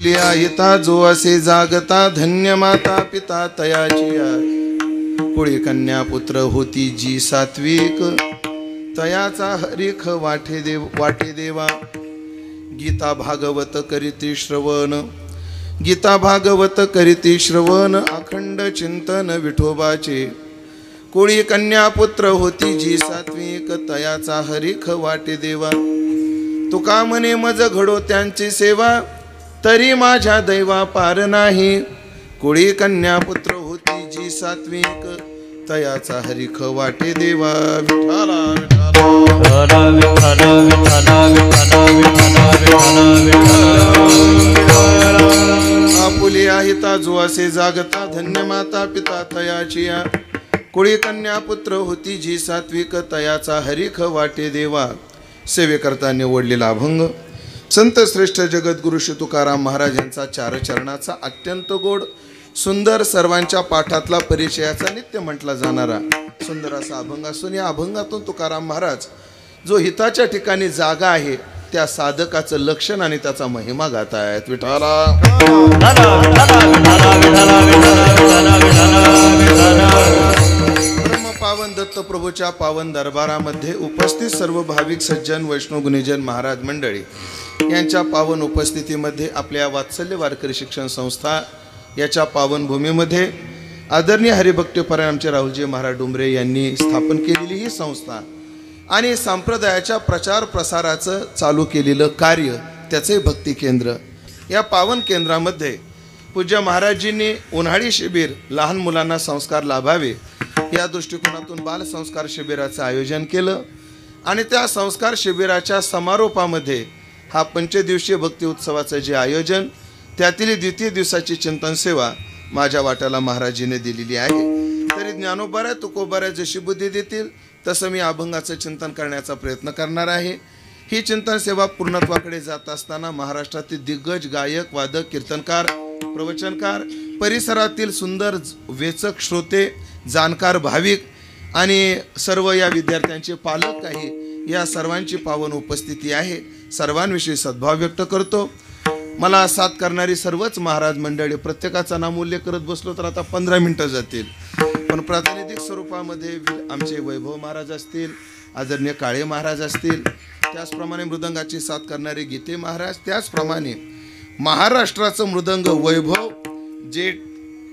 लिया हिता जो असे जागता धन्य माता पिता तयाची कुळी कन्या पुत्र होती जी सात्विक तयाचा हरिख वाटे देवा गीता भागवत करीती श्रवण गीता भागवत करीती श्रवण अखंड चिंतन विठोबाचे कुळी कन्या पुत्र होती जी सात्विक तयाचा हरिख वाटे देवा तुका म्हणे मज घडो त्यांची सेवा तरी माझ्या दैवा पार नाही कुळी कन्या पुत्र होती जी सात्विक तयाचा हरिख वाटे देवा विठाला आपुली आहिता जो असे जागता धन्य माता पिता तयाची कुळी कन्या पुत्र होती जी सात्विक तयाचा हरिख वाटे देवा सेवेकरता निवडलेला अभंग संत श्रेष्ठ जगद्गुरु श्री तुकाराम महाराज यांचा चार चरणाचा अत्यंत गोड सुंदर सर्वांच्या पाठातला परिचयाचा नित्य म्हटला जाणारा सुंदर असा अभंग असून या अभंगातून तुकाराम महाराज जो हिताच्या ठिकाणी जागा आहे त्या साधकाचं लक्षण आणि त्याचा महिमा गात आहेत विठाला पावन दत्त प्रभूच्या पावन दरबारामध्ये उपस्थित सर्व भाविक सज्जन वैष्णव गुणीजन महाराज मंडळी यांच्या पावन उपस्थितीमध्ये आपल्या वात्सल्य वारकरी शिक्षण संस्था याच्या पावन भूमीमध्ये आदरणीय हरिभक्तपरायण आमचे राहुलजी महाराज डुंबरे यांनी स्थापन केलेली ही संस्था आणि संप्रदायाच्या प्रचार प्रसाराचं चालू केलेलं कार्य त्याचे भक्ती केंद्र या पावन केंद्रामध्ये पूज्य महाराजींनी उन्हाळी शिबिर लहान मुलांना संस्कार लाभावे या दृष्टिकोनातून बाल संस्कार शिबिराचं आयोजन केलं आणि त्या संस्कार शिबिराच्या समारोपामध्ये हा पंचदिवसीय भक्ती उत्सवाचं जे आयोजन त्यातील द्वितीय दिवसाची चिंतन सेवा माझ्या वाट्याला महाराजीने दिलेली आहे तरी ज्ञानोबाऱ्या तुकोबाऱ्या जशी बुद्धी देतील तसं मी अभंगाचं चिंतन करण्याचा प्रयत्न करणार आहे ही चिंतन सेवा पूर्णत्वाकडे जात असताना महाराष्ट्रातील दिग्गज गायक वादक कीर्तनकार प्रवचनकार परिसरातील सुंदर वेचक श्रोते जाणकार भाविक आणि सर्व या विद्यार्थ्यांचे पालक काही या सर्वांची पावन उपस्थिती आहे सर्वांविषयी सद्भाव व्यक्त करतो मला साथ करणारी सर्वच महाराज मंडळी प्रत्येकाचा नाम उल्लेख करत बसलो तर आता 15 मिनिटं जातील पण प्रातिनिधिक स्वरूपामध्ये आमचे वैभव महाराज असतील आदरणीय काळे महाराज असतील त्याचप्रमाणे मृदंगाची साथ करणारे गीते महाराज त्याचप्रमाणे महाराष्ट्राचं मृदंग वैभव जे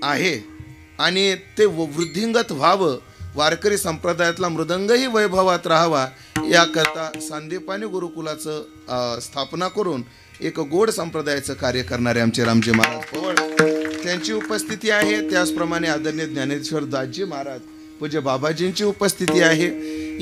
आहे आणि ते वृद्धिंगत व्हावं वारकरी संप्रदायातला मृदंगही वैभवात राहावा याकरता सांदीपानी गुरुकुलाचं स्थापना करून एक गोड संप्रदायाचं कार्य करणारे आमचे रामजी महाराज पवळ त्यांची उपस्थिती आहे त्याचप्रमाणे आदरणीय ज्ञानेश्वर दासजी महाराज पूज्य बाबाजींची उपस्थिती आहे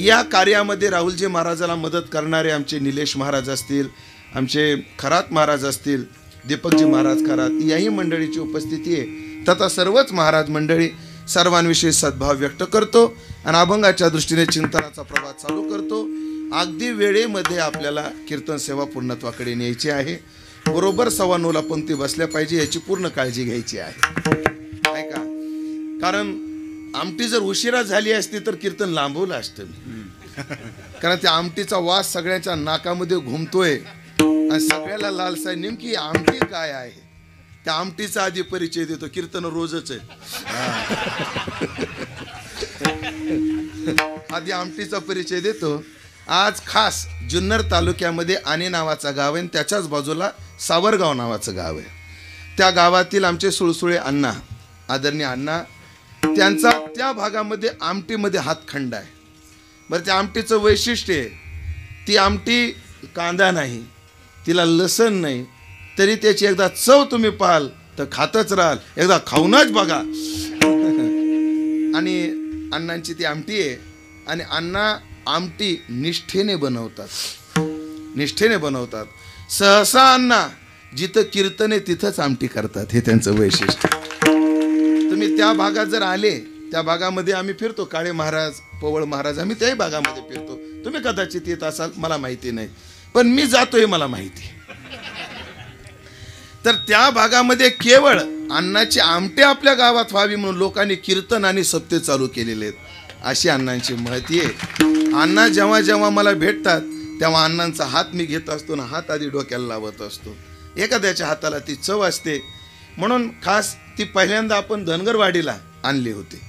या कार्यामध्ये राहुलजी महाराजाला मदत करणारे आमचे निलेश महाराज असतील आमचे खरात महाराज असतील दीपकजी महाराज खरात याही मंडळीची उपस्थिती आहे तथा सर्वच महाराज मंडळी सर्वांविषयी सद्भाव व्यक्त करतो आणि अभंगाच्या दृष्टीने चिंतनाचा प्रवास चालू करतो अगदी वेळेमध्ये आपल्याला कीर्तन सेवा पूर्णत्वाकडे न्यायची आहे बरोबर 9:15 पंक्ती बसल्या पाहिजे याची पूर्ण काळजी घ्यायची आहे का कारण आमटी जर उशिरा झाली असती तर कीर्तन लांबवलं असतं कारण त्या आमटीचा वास सगळ्यांच्या नाकामध्ये घुमतोय आणि सगळ्याला लालसा नेमकी आमटी काय आहे त्या आमटीचा आधी परिचय देतो कीर्तन रोजच आहे आधी आमटीचा परिचय देतो आज खास जुन्नर तालुक्यामध्ये आणे नावाचा गाव आहे त्याच्याच बाजूला सावरगाव नावाचं गाव आहे त्या गावातील आमचे सुळसुळे अण्णा आदरणीय अण्णा त्यांचा त्या भागामध्ये आमटीमध्ये हातखंड आहे बरं त्या आमटीचं वैशिष्ट्य आहे ती आमटी कांदा नाही तिला लसण नाही तरी त्याची एकदा चव तुम्ही पाहाल तर खातच राहाल एकदा खाऊनच बघा आणि अण्णांची ती आमटी आहे आणि अण्णा आमटी निष्ठेने बनवतात सहसा अण्णा जिथं कीर्तन आहे तिथंच आमटी करतात हे त्यांचं वैशिष्ट्य तुम्ही त्या भागात जर आले त्या भागामध्ये आम्ही फिरतो काळे महाराज पवळ महाराज आम्ही त्याही भागामध्ये फिरतो तुम्ही कदाचित येत असाल मला माहिती नाही पण मी जातोय मला माहिती तर त्या भागामध्ये केवळ अण्णाची आमटे आपल्या गावात व्हावी म्हणून लोकांनी कीर्तन आणि सप्ते चालू केलेले आहेत अशी अण्णांची महती आहे अण्णा जेव्हा जेव्हा मला भेटतात तेव्हा अण्णांचा हात मी घेत असतो ना हात आधी डोक्याला लावत असतो एखाद्याच्या हाताला ती चव असते. म्हणून खास ती पहिल्यांदा आपण धनगरवाडीला आणले होते.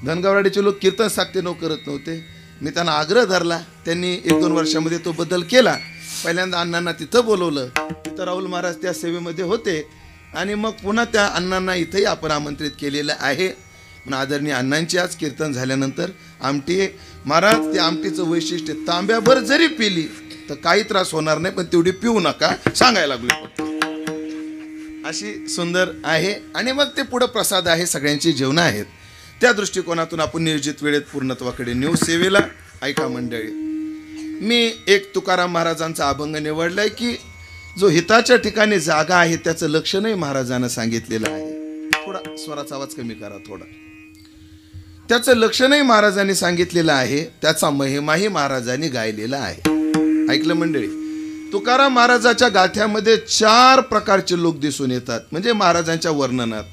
धनगरवाडीचे लोक कीर्तन साक्तेनव करत नव्हते. मी त्यांना आग्रह धरला, त्यांनी 1-2 वर्षामध्ये तो बदल केला. पहिल्यांदा अण्णांना तिथं बोलवलं, तिथं राहुल महाराज त्या सेवेमध्ये होते आणि मग पुन्हा त्या अण्णांना इथंही आपण आमंत्रित केलेलं आहे. पण आदरणीय अण्णांची आज कीर्तन झाल्यानंतर आमटी महाराज, त्या आमटीचं वैशिष्ट्य तांब्याभर जरी पिली तर काही त्रास होणार नाही, पण तेवढी पिऊ नका सांगायला लागलो फक्त. अशी सुंदर आहे. आणि मग ते पुढं प्रसाद आहे, सगळ्यांची जेवणं आहेत. त्या दृष्टिकोनातून आपण नियोजित वेळेत पूर्णत्वाकडे नेऊ सेवेला. ऐका मंडळी, मी एक तुकाराम महाराजांचा अभंग निवडलाय की जो हिताच्या ठिकाणी जागा आहे त्याचं लक्षणही महाराजांना सांगितलेलं आहे. थोडा स्वराचा आवाज कमी करा थोडा. त्याचं लक्षणही महाराजांनी सांगितलेलं आहे, त्याचा महिमाही महाराजांनी गायलेला आहे. ऐकलं मंडळी, तुकाराम महाराजाच्या गाथ्यामध्ये 4 प्रकारचे लोक दिसून येतात. म्हणजे महाराजांच्या वर्णनात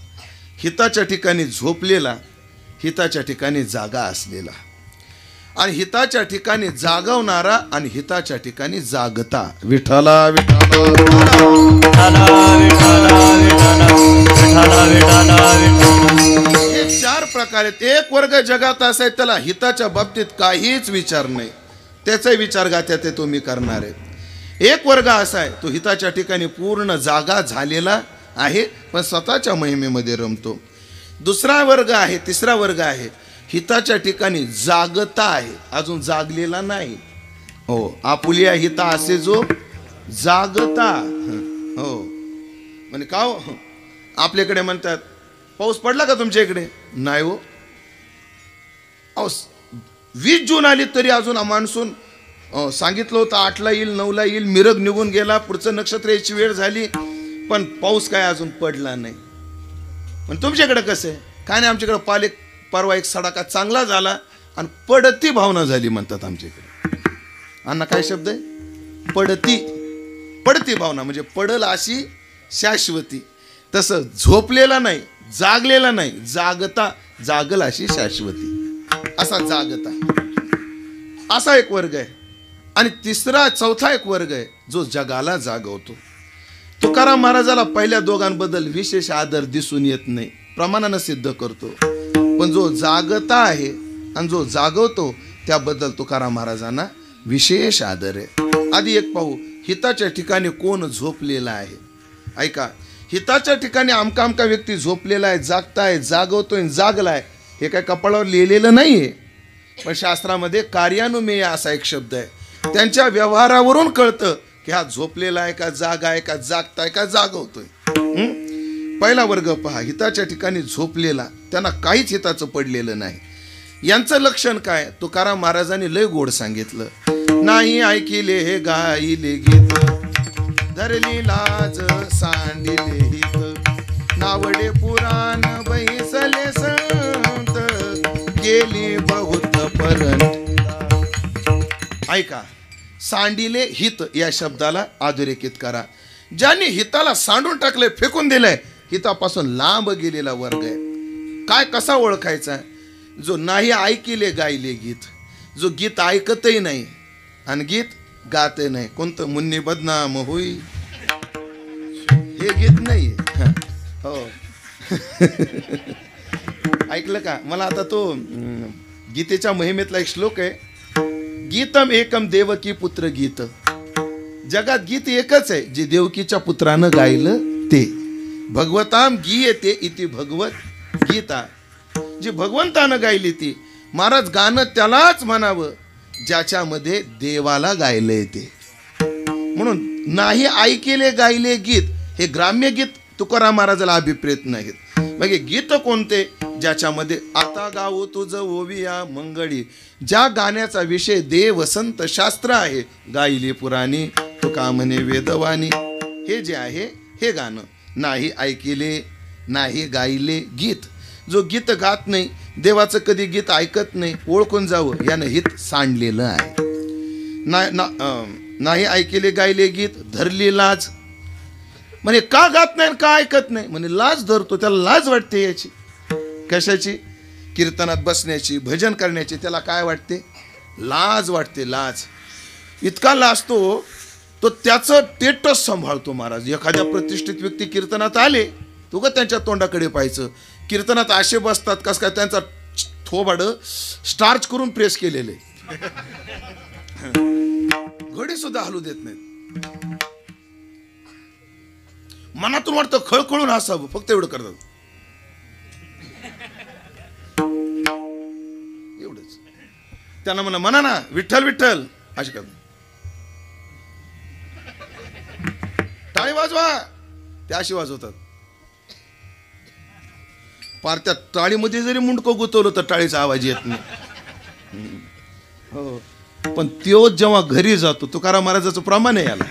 हिताच्या ठिकाणी झोपलेला, हिताच्या ठिकाणी जागा असलेला, आणि हिताच्या ठिकाणी जागवणारा, आणि हिताच्या ठिकाणी जागता. विठ्ठला विठ्ठला हे 4 प्रकार आहेत. एक वर्ग जगात असा आहे त्याला हिताच्या बाबतीत काहीच विचार नाही, त्याचा विचार गाथ्यात तो मी करणार आहे. एक वर्ग असा आहे तो हिताच्या ठिकाणी पूर्ण जागा झालेला आहे पण स्वतःच्या महिमेमध्ये रमतो. दुसरा वर्ग आहे, तिसरा वर्ग आहे हिताच्या ठिकाणी जागता आहे, अजून जागलेला नाही. हो, आपुलिया हिता असे जो जागता. हो म्हणजे का हो, आपल्याकडे म्हणतात पाऊस पडला का तुमच्या इकडे? नाही हो. 20 जून आली तरी अजून मान्सून सांगितलं होतं 8ला येईल, 9ला येईल, मिरग निघून गेला, पुढचं नक्षत्र यायची वेळ झाली, पण पाऊस काय अजून पडला नाही. पण तुमच्याकडे कसं आहे? काय नाही, आमच्याकडे परवा एक सडाका चांगला झाला आणि पडती भावना झाली म्हणतात आमच्याकडे. अण्णा काय शब्द आहे? पडती भावना म्हणजे पडल अशी शाश्वती. तसं झोपलेला नाही, जागलेला नाही, जागल अशी शाश्वती, असा जागता. असा एक वर्ग आहे. आणि चौथा एक वर्ग आहे जो जगाला जागवतो. तुकाराम महाराजाला पहिल्या दोघांबद्दल विशेष आदर दिसून येत नाही, प्रमाणानं सिद्ध करतो. पण जो जागता आहे आणि जो जागवतो त्याबद्दल तुकाराम महाराजांना विशेष आदर आहे. आधी एक पाहू, हिताच्या ठिकाणी कोण झोपलेला आहे. ऐका, हिताच्या ठिकाणी आमका व्यक्ती झोपलेला आहे, जागताय, जागवतोय, जागलाय, हे काय कपाळावर लिहिलेलं नाहीये. पण शास्त्रामध्ये कार्यानुमेय असा एक शब्द आहे. त्यांच्या व्यवहारावरून कळतं की हा झोपलेला आहे का, जागा आहे का, जागताय का, जागवतोय. पहिला वर्ग पहा, हिताच्या ठिकाणी झोपलेला, त्यांना काहीच हिताचं पडलेलं नाही. यांचं लक्षण काय? तुकाराम महाराजांनी लय गोड सांगितलं. नाही ऐकिले हे गाईले गीत, धरली लाज सांडिले हित, नावडे पुराण बैसले संत, गेली बहुत पर्यंत. ऐका, सांडिले हित या शब्दाला अधोरेखित करा. ज्यांनी हिताला सांडून टाकलंय, फेकून दिलंय, हितापासून लांब गेलेला वर्ग आहे. काय कसा ओळखायचा? जो नाही ऐकिले गायले गीत, जो गीत ऐकतही नाही आणि गीत गातही नाही. कोणतं? मुन्नी बदनाम होई, हे गीत नाही. हो ऐकलं का? मला आता तो गीतेच्या महिमेतला एक श्लोक आहे, गीतम एकम देवकी पुत्र गीत. जगात गीत एकच आहे जे देवकीच्या पुत्रानं गायलं ते. भगवताम गीयते इति भगवत गीता, जी भगवंतानं गायली ती. महाराज गाणं त्यालाच म्हणावं ज्याच्यामध्ये देवाला गायलंय ते. म्हणून नाही ऐकेले गायले गीत हे ग्राम्य गीत तुकाराम महाराजाला अभिप्रेत नाहीत. म्हणजे गीत कोणते? ज्याच्यामध्ये आता गाऊ तुझ ओविया मंगळी, ज्या गाण्याचा विषय देव संत शास्त्र आहे, गायली पुराणी तुका म्हणे वेदवाणी, हे जे आहे हे गाणं. नाही ऐकिले, नाही गायले गीत, जो गीत गात नाही, देवाचं कधी गीत ऐकत नाही, ओळखून जावं यानं हित सांडलेलं आहे. नाही ऐकिले गायले गीत, धरली लाज. म्हणे का गात नाही का ऐकत नाही? म्हणे लाज धरतो, त्याला लाज वाटते. याची कशाची? कीर्तनात बसण्याची, भजन करण्याची. त्याला काय वाटते? लाज वाटते. लाज. इतका लाजतो तो त्याचं टेटस सांभाळतो महाराज. एखाद्या प्रतिष्ठित व्यक्ती कीर्तनात आले तो का त्यांच्या तोंडाकडे पाहायचं. कीर्तनात असे बसतात कस काय त्यांचा थोबाड स्टार्च करून प्रेस केलेले, घडी सुद्धा हलू देत नाहीत. मनातून वाटतं खळखळून हसावं, फक्त एवढं करतात. एवढंच. त्यांना म्हणा ना विठ्ठल विठ्ठल अशी करतात. टाळी वाजवा, ते अशी वाजवतात. पार त्या टाळीमध्ये जरी मुंडकं गुतवलं तर टाळीचा आवाज येत नाही. हो, पण तो जेव्हा घरी जातो, तुकाराम महाराजाचं प्रमाण आहे याला,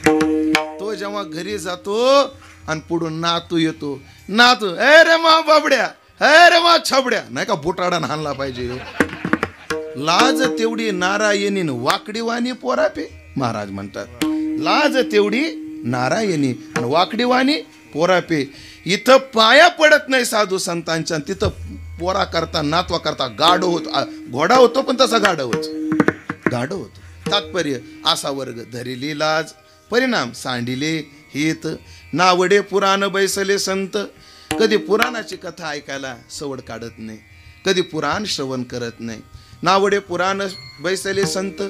तो जेव्हा घरी जातो आणि पुढून नातू येतो, नातू ए रे मा बाबड्या, ए रे मा छबड्या, नाही का बुटाडा हाणला पाहिजे. लाज तेवढी नारायणी वाकडी वाणी पोरापे, महाराज म्हणतात. लाज तेवढी नारायणी आणि वाकडी वाणी पोरापे. इथं पाया पडत नाही साधू संतांच्या, तिथं पोरा करता नातवा करता गाढ होतो. घोडा होतो पण तसा गाढ होतो. तात्पर्य असा वर्ग धरिली लाज, परिणाम सांडिले हित. नावडे पुराण बैसले संत, कधी पुराणाची कथा ऐकायला सवड काढत नाही, कधी पुराण श्रवण करत नाही. नावडे पुराण बैसले संत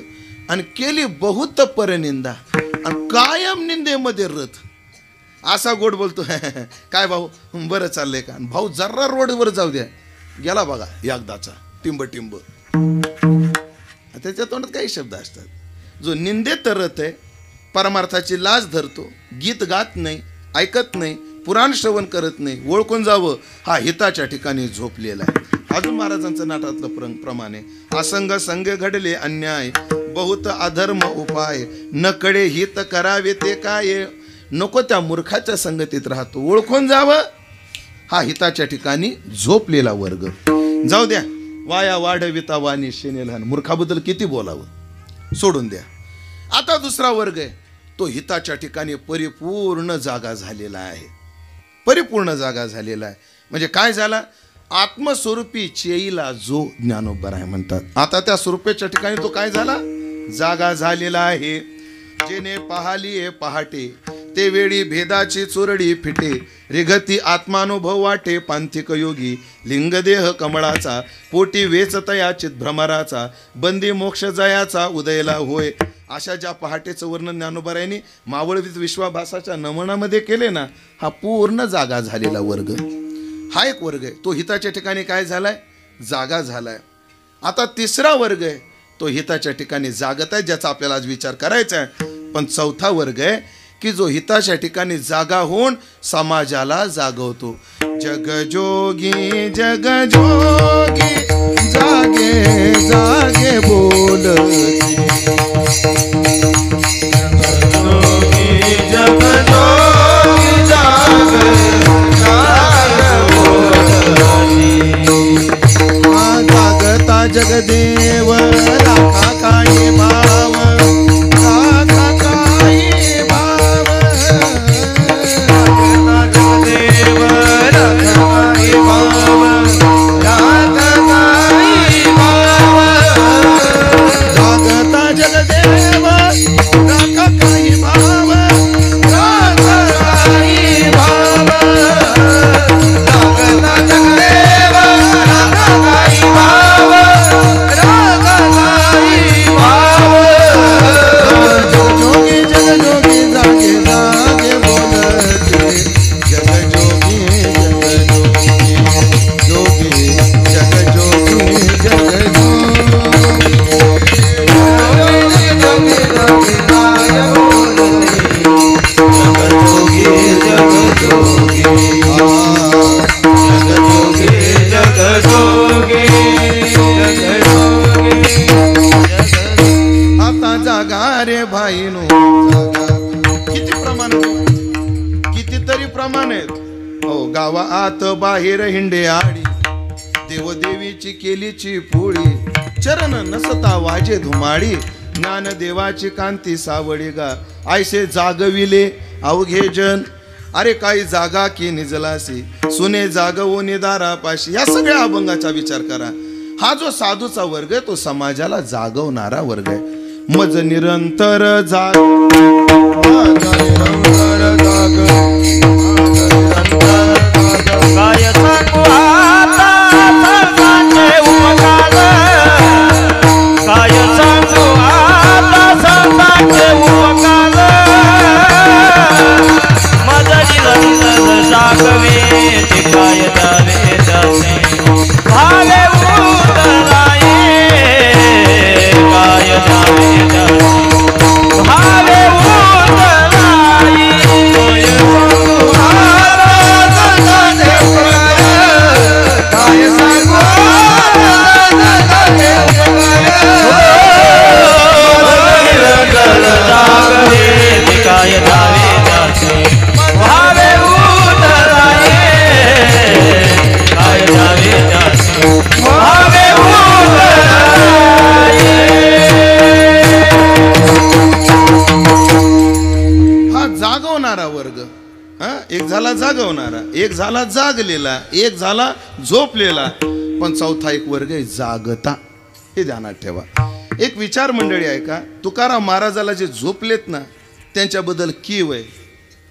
आणि केली बहुत परनिंदा आणि कायम निंदेमध्ये रथ. असा गोड बोलतो काय भाऊ बरं चाललंय का. भाऊ जरा रोडवर जाऊ द्या, गेला बघा एकदाचा टिंब. त्याच्या तोंडात काही शब्द असतात. जो निंदेत रथ आहे, परमार्थाची लाज धरतो, गीत गात नाही, ऐकत नाही, पुराण श्रवण करत नाही, ओळखून जावं हा हिताच्या ठिकाणी झोपलेला आहे. अजून महाराजांचं नाटातलं प्रमाण आहे. असंग संग घडले अन्याय, बहुत अधर्म उपाय, नकडे हित करावे ते काय. नको त्या मूर्खाच्या संगतीत राहतो, ओळखून जावं हा हिताच्या ठिकाणी झोपलेला वर्ग. जाऊ द्या, वाया वाढविता वाणी शेने लहान, मूर्खाबद्दल किती बोलावं, सोडून द्या. आता दुसरा वर्ग आहे, तो हिताच्या ठिकाणी परिपूर्ण जागा झालेला आहे. परिपूर्ण जागा झालेला आहे म्हणजे काय झाला, आत्मस्वरूपी चेईला जो ज्ञानोबर आहे म्हणतात. आता त्या स्वरूपाच्या ठिकाणी तो काय झाला, जागा झालेला आहे. जेने पाहाली पहाटे, ते वेळी भेदाची चोरडी फिटे. रिघती आत्मानुभव वाटे, पांथिक योगी लिंगदेह कमळाचा. पोटी वेचतया चितभ्रमराचा, बंदी मोक्ष जयाचा उदयला होय. अशा ज्या पहाटेचं वर्णन ज्ञानोबरायांनी मावळवीत विश्वाभासाच्या नमनामध्ये केले ना, हा पूर्ण जागा झालेला वर्ग. हा एक वर्ग आहे, तो हिताच्या ठिकाणी काय झालाय, जागा झालाय. आता तिसरा वर्ग आहे, तो हिताच्या ठिकाणी जागत आहे, ज्याचा आपल्याला आज विचार करायचा आहे. पण चौथा वर्ग आहे की जो हिताच्या ठिकाणी जागा होऊन समाजाला जागवतो. जगजोगी जगजोगी जागे जागे बोलते, जगजोगी जगजोगी जागे जागे बोलते. जागता जगदेव राखा काही भाव, राखा काही भाव. जागता जगदेव राखा काही भाव, राखा काही भाव. जागता जगदेव राखा काही भाव, राखा काही भाव. जागता जगदेव राखा काही भाव, राखा काही भाव. जगजोगी जगजोगी जागे जागे बोलते, जगजोगी जगजोगी जोगी जगजोगी जगजोगी आता जागा रे भाईनो जागा. किती प्रमाण, कितीतरी प्रमाण आहेत. हो, गावा आत बाहेर हिंडे आडी, देवदेवीची केलीची पोळी. चरण नसता वाजे धुमाडी, ज्ञानदेवाची कांती सावळी गा. ऐसे जागविले अवघे जन, अरे काही जागा की निजलासी, सुने जागवोनी दारापाशी. या सगळ्या अभंगाचा विचार करा. हा जो साधूचा वर्ग आहे तो समाजाला जागवणारा वर्ग आहे. मज निरंतर जाग, मज निरंतर जाग, काय सांगू आता संतांचे उपकार, काय सांगू आता संतांचे उपकार, मज निरंतर जागवे ते काय द्यावे त्याचे भावे उतराये, काय द्यावे त्याचे भावे उतराये, काय सांगू आता संतांचे उपकार, काय सांगू आता जागवे ते काय द्यावे त्याचे भावे उतराये, काय द्यावे त्याचे भावे उतराये. हा जागवणारा वर्ग, हा एक झाला जागवणारा, एक झाला जागलेला, एक झाला झोपलेला, पण चौथा एक वर्ग आहे जागता. हे ध्यानात ठेवा. एक विचार मंडळी आहे का, तुकाराम महाराजाला जे झोपलेत ना त्यांच्याबद्दल कीव आहे,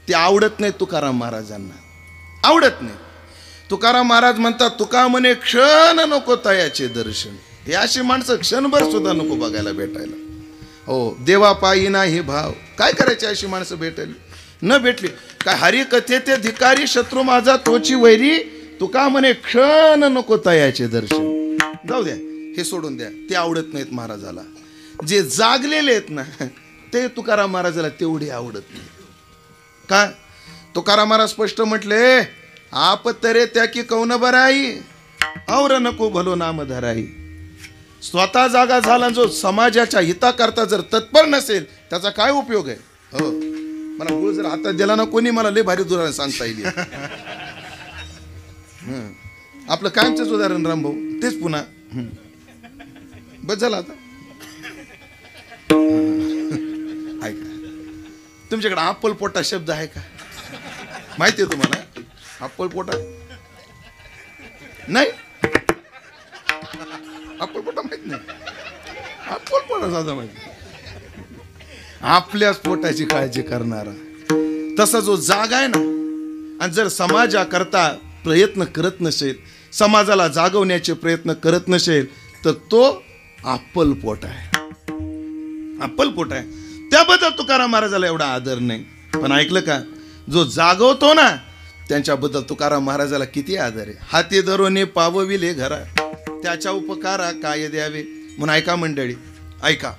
ते आवडत नाही तुकाराम महाराजांना, आवडत नाही. तुकाराम महाराज म्हणतात, तुका म्हणे क्षण नको तयाचे दर्शन. हे अशी माणसं क्षणभर सुद्धा नको बघायला भेटायला. हो, देवा पायी नाही भाव. काय करायचे अशी माणसं भेटली न भेटली काय, हरिकथे ते धिकारी शत्रू माझा तोची वैरी, तुका म्हणे क्षण नको तयाचे दर्शन. जाऊ द्या, हे सोडून द्या, ते आवडत नाहीत महाराजाला. जे जागलेले आहेत ना ते तुकाराम महाराजाला तेवढे आवडत नाही. का? तुकाराम महाराज स्पष्ट म्हटले, आप तरे त्या की कौन बराई, और नको भलो नाम धराई. स्वतः जागा झाला जो समाजाच्या हिताकरता जर तत्पर नसेल त्याचा काय उपयोग आहे. हो, मला गुळ जर हातात दिला ना कोणी, मला लय भारी उदाहरण सांगता येईल. आपलं कायमचंच उदाहरण रामभाऊ, तेच पुन्हा बस झालं आता. ऐका, तुमच्याकडे अप्पल पोटा शब्द आहे का, माहिती आहे तुम्हाला? अप्पल पोटा नाही, अप्पल पोटा माहित नाही, अप्पल पोटा साधा माहिती. आपल्याच पोटाची काळजी करणारा तसा जो जाग आहे ना, आणि जर समाजाकरता प्रयत्न करत नसेल, समाजाला जागवण्याचे प्रयत्न करत नसेल, तर तो अप्पल पोट आहे, अप्पल पोट आहे. त्याबद्दल तुकाराम महाराजाला एवढा आदर नाही. पण ऐकलं का, जो जागवतो ना त्यांच्याबद्दल तुकाराम महाराजाला किती आदर आहे. हाती धरोने पावविले घरा, त्याच्या उपकारा काय द्यावे. म्हणून ऐका मंडळी, ऐका,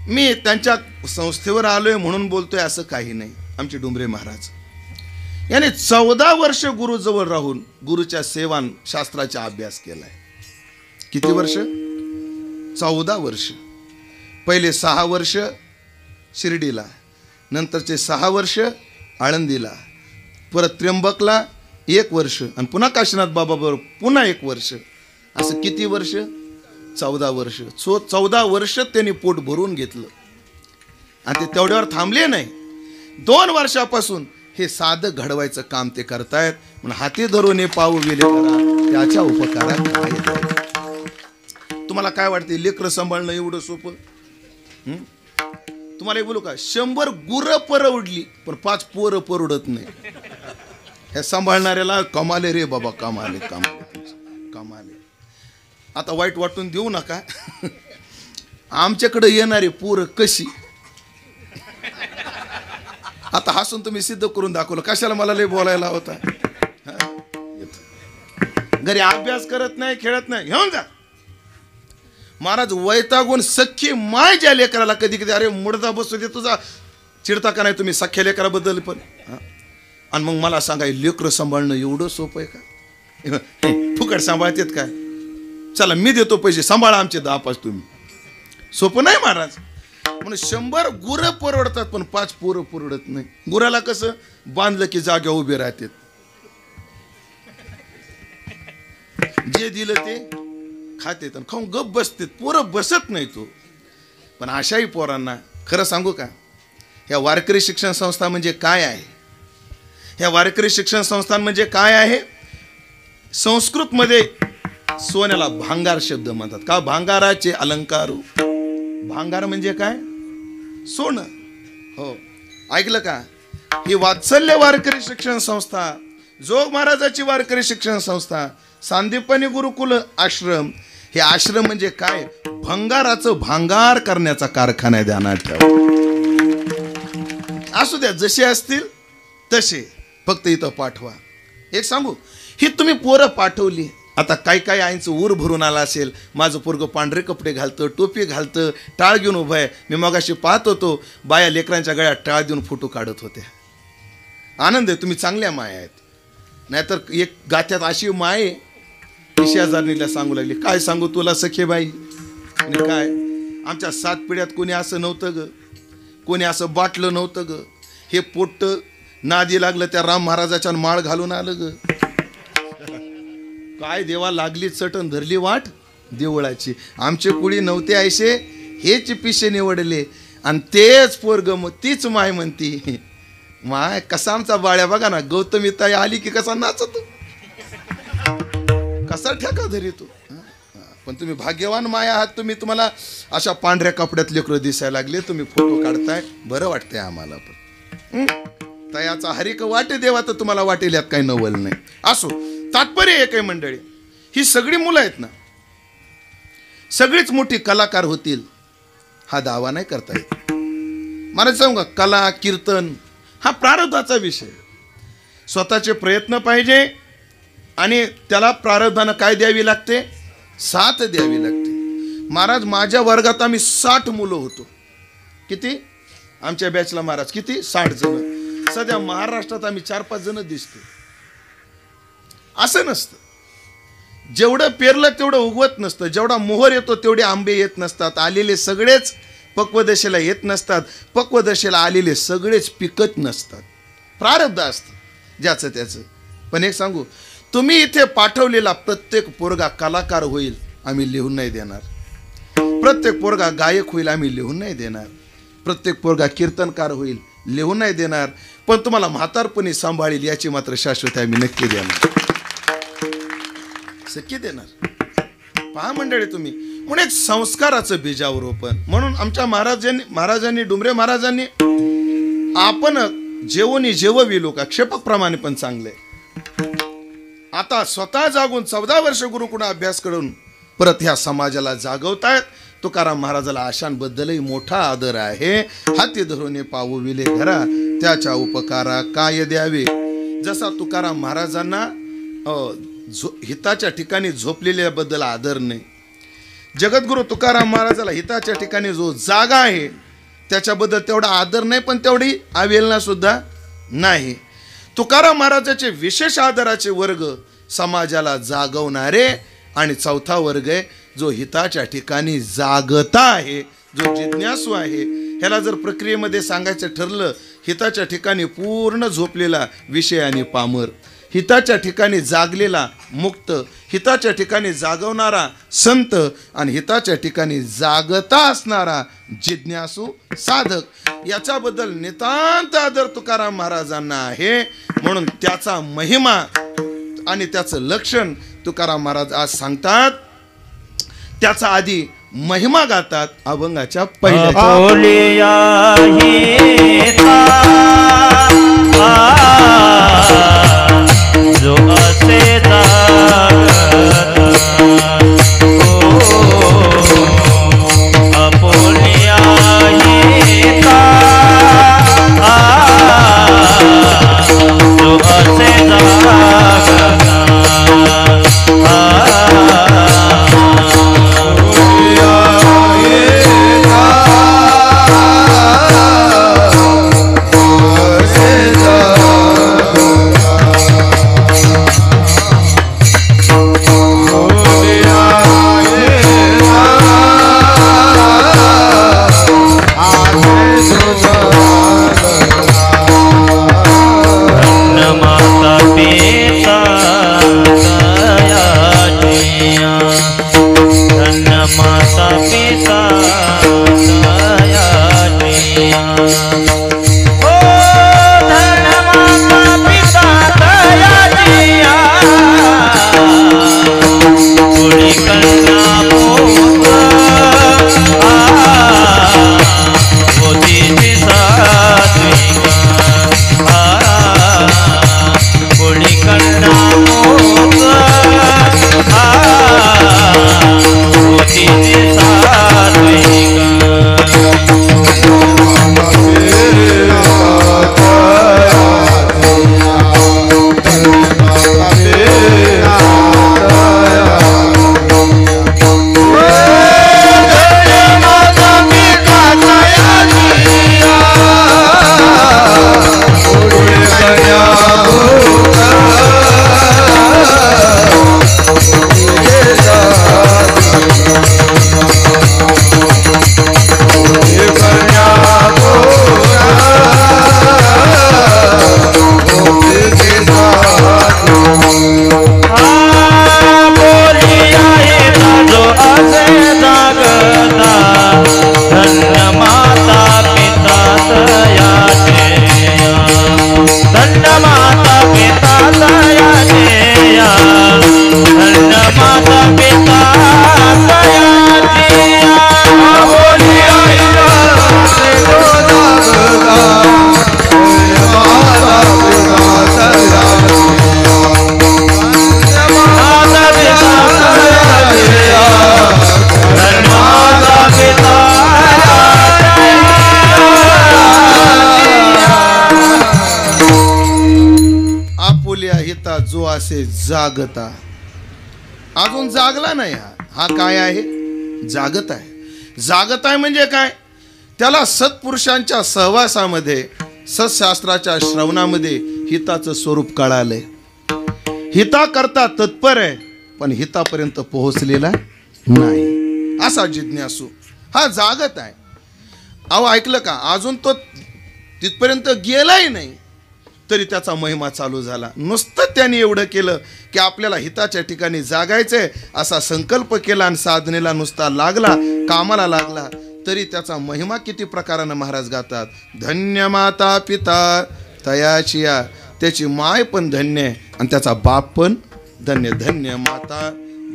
मी त्यांच्या संस्थेवर आलोय म्हणून बोलतोय असं काही नाही. आमचे डुंबरे महाराज याने 14 वर्ष गुरुजवळ राहून गुरुच्या सेवान शास्त्राचा अभ्यास केलाय. किती वर्ष? 14 वर्ष. पहिले 6 वर्ष शिर्डीला, नंतरचे 6 वर्ष आळंदीला, परत त्र्यंबकला 1 वर्ष, आणि पुन्हा काशीनाथ बाबा बरोबर पुन्हा 1 वर्ष. असं किती वर्ष? 14 वर्ष. 14 वर्ष त्यांनी पोट भरून घेतलं. आणि ते तेवढ्यावर थांबले नाही. 2 वर्षापासून हे साधं घडवायचं काम ते करतायत. म्हणून हाती धरून पाऊ विले करा, त्याच्या उपकारात काय द्यावे. तुम्हाला काय वाटते, लेकरं सांभाळणं एवढं सोपं? तुम्हाला बोलू का, 100 गुरं परवडली पण 5 पोरं परवडत नाही. हे सांभाळणाऱ्याला कमाले रे बाबा, कमाले कमाले कमाले. आता वाईट वाटून देऊ नका. आमच्याकडे येणारे पोरं कशी, आता हसून तुम्ही सिद्ध करून दाखवलं. कशाला मला लय बोलायला होता. घरी अभ्यास करत नाही, खेळत नाही, घेऊन जा. महाराज वैतागून सख्खी माय ज्या लेकराला कधी कधी अरे मुडदा बसू दे तुझा, चिडता का नाही तुम्ही सख्ख्या लेकराबद्दल पण? आणि मग मला सांगाय लेकरं सांभाळणं एवढं सोपं आहे का? फुकट सांभाळतेत काय? चला मी देतो पैसे, सांभाळा आमचे 10-5 तुम्ही. सोपं नाही महाराज. म्हणून 100 गुरं परवडतात पण 5 पोरं परवडत नाही. गुराला कसं बांधलं की जाग्या उभे राहतात, जे दिलं ते खाते आणि खाऊन गप बसते, पोरं बसत नाही. तो पण अशाही पोरांना खरं सांगू का, ह्या वारकरी शिक्षण संस्था म्हणजे काय आहे? ह्या वारकरी शिक्षण संस्था म्हणजे काय आहे? संस्कृत मध्ये सोन्याला भांगार शब्द म्हणतात. का? भांगाराचे अलंकार भांगार म्हणजे काय? सोनं. हो, ऐकलं का? ही वात्सल्य वारकरी शिक्षण संस्था, जोग महाराजाची वारकरी शिक्षण संस्था, सांदीपनी गुरुकुल आश्रम, हे आश्रम म्हणजे काय? भंगाराचं भांगार करण्याचा कारखाना आहे. ध्यानात ठेवा. असू द्या, जसे असतील तसे, फक्त इथं पाठवा. एक सांगू, ही तुम्ही पोरं पाठवली. आता काही काही आईंचं ऊर भरून आला असेल, माझं पोरगं पांढरे कपडे घालतं, टोपी घालतं, टाळ घेऊन उभं आहे. मी मगाशी पाहत होतो, बाया लेकरांच्या गळ्यात टाळ देऊन फोटो काढत होत्या. आनंद आहे, तुम्ही चांगल्या माया आहेत. नाहीतर एक गात्यात अशी माय आहे, शेजारणीला सांगू लागली, काय सांगू तुला सखे बाई, आणि काय आमच्या 7 पिढ्यात कोणी असं नव्हतं ग, कोणी असं बाटलं नव्हतं ग. हे पोट्ट नादी लागलं त्या राम महाराजाच्या माळ घालून आलं ग. काय देवा, लागली चटण धरली वाट देवळाची. आमचे कुळी नव्हते ऐसे, हेच पिशे निवडले, आणि तेच पोरग मग तीच माय म्हणती. माय कसा आमचा बाळ्या बघा ना, गौतमी ताई आली की कसा नाचतो, कसा ठेका धरितो. पण तुम्ही भाग्यवान माया आहात, तुम्हाला अशा पांढऱ्या कपड्यात लेकरं दिसायला लागले, तुम्ही फोटो काढताय, बरं वाटतंय आम्हाला. पण तयाचा हरिक वाटे देवा, तर तुम्हाला वाटेल यात काही नवल नाही. असो, तात्पर्य एक आहे मंडळी, ही सगळी मुलं आहेत ना, सगळीच मोठी कलाकार होतील हा दावा नाही करता येत. मला सांगू का, कला कीर्तन हा प्रारब्धाचा विषय. स्वतःचे प्रयत्न पाहिजे, आणि त्याला प्रारब्धानं काय द्यावी लागते? साथ द्यावी लागते. महाराज, माझ्या वर्गात आम्ही 60 मुलं होतो. किती? आमच्या बॅचला महाराज किती? 60 जण. सध्या महाराष्ट्रात आम्ही 4-5 जण दिसतो. असं नसतं. जेवढं पेरलं तेवढं उगवत नसतं. जेवढा मोहर येतो तेवढे आंबे येत नसतात. आलेले सगळेच पक्वदशेला येत नसतात. पक्वदशेला आलेले सगळेच पिकत नसतात. प्रारब्ध असतं ज्याचं त्याचं. पण एक सांगू, तुम्ही इथे पाठवलेला प्रत्येक पोरगा कलाकार होईल आम्ही लिहून नाही देणार. प्रत्येक पोरगा गायक होईल आम्ही लिहून नाही देणार. प्रत्येक पोरगा कीर्तनकार होईल लिहून नाही देणार. पण तुम्हाला म्हातारपणी सांभाळील याची मात्र शाश्वती आम्ही नक्की देणार, नक्की देणार. पहा मंडळी, तुम्ही म्हणून एक संस्काराचं बीजावरोपण म्हणून आमच्या महाराजांनी डुमरे महाराजांनी आपण जेवणी जेवविलो का क्षेपकप्रमाणे पण चांगले. आता स्वतः जागून 14 वर्ष गुरुकुळ अभ्यास करून परत ह्या समाजाला जागवतायत. तुकाराम महाराजाला आशांबद्दलही मोठा आदर आहे. हाती धरून पावविले घरा, त्याच्या उपकारा काय द्यावे. जसा तुकाराम महाराजांना हिताच्या ठिकाणी झोपलेल्याबद्दल आदर नाही, जगद्गुरु तुकाराम महाराजाला हिताच्या ठिकाणी जो जागा आहे त्याच्याबद्दल तेवढा आदर नाही, पण तेवढी अवेलना सुद्धा नाही. तुकाराम महाराजाचे विशेष आदराचे वर्ग समाजाला जागवणारे, आणि 4था वर्ग आहे जो हिताच्या ठिकाणी जागता आहे, जो जिज्ञासू आहे. ह्याला जर प्रक्रियेमध्ये सांगायचं ठरलं, हिताच्या ठिकाणी पूर्ण झोपलेला विषय आणि पामर, हिताच्या ठिकाणी जागलेला मुक्त, हिताच्या ठिकाणी जागवणारा संत, आणि हिताच्या ठिकाणी जागता असणारा जिज्ञासू साधक. याच्याबद्दल नितांत आदर तुकाराम महाराजांना आहे. म्हणून त्याचा महिमा आणि त्याचं लक्षण तुकाराम महाराज आज सांगतात. त्याचा आधी महिमा गातात अभंगाच्या पहिल्या. जो असे बसल्या हिता जो असे जागता. अजून जागला नाही हा काय आहे? जागत आहे. जागत आहे म्हणजे काय? त्याला सत्पुरुषांच्या सहवासामध्ये, सत्शास्त्राच्या श्रवणामध्ये हिताचं स्वरूप कळालंय. हिता करता तत्पर आहे, पण हितापर्यंत पोहोचलेला नाही. असा जिज्ञासू हा जागत आहे. अहो ऐकलं का? अजून तो तिथपर्यंत गेलाही नाही, तरी त्याचा महिमा चालू झाला. नुसतं त्याने एवढं केलं की आपल्याला हिताच्या ठिकाणी जागायचंय असा संकल्प केला आणि साधनेला नुसता लागला, कामाला लागला, तरी त्याचा महिमा किती प्रकारानं महाराज गातात. धन्य माता पिता तयाचिया. त्याची माय पण धन्य आहे आणि त्याचा बाप पण धन्य. धन्य माता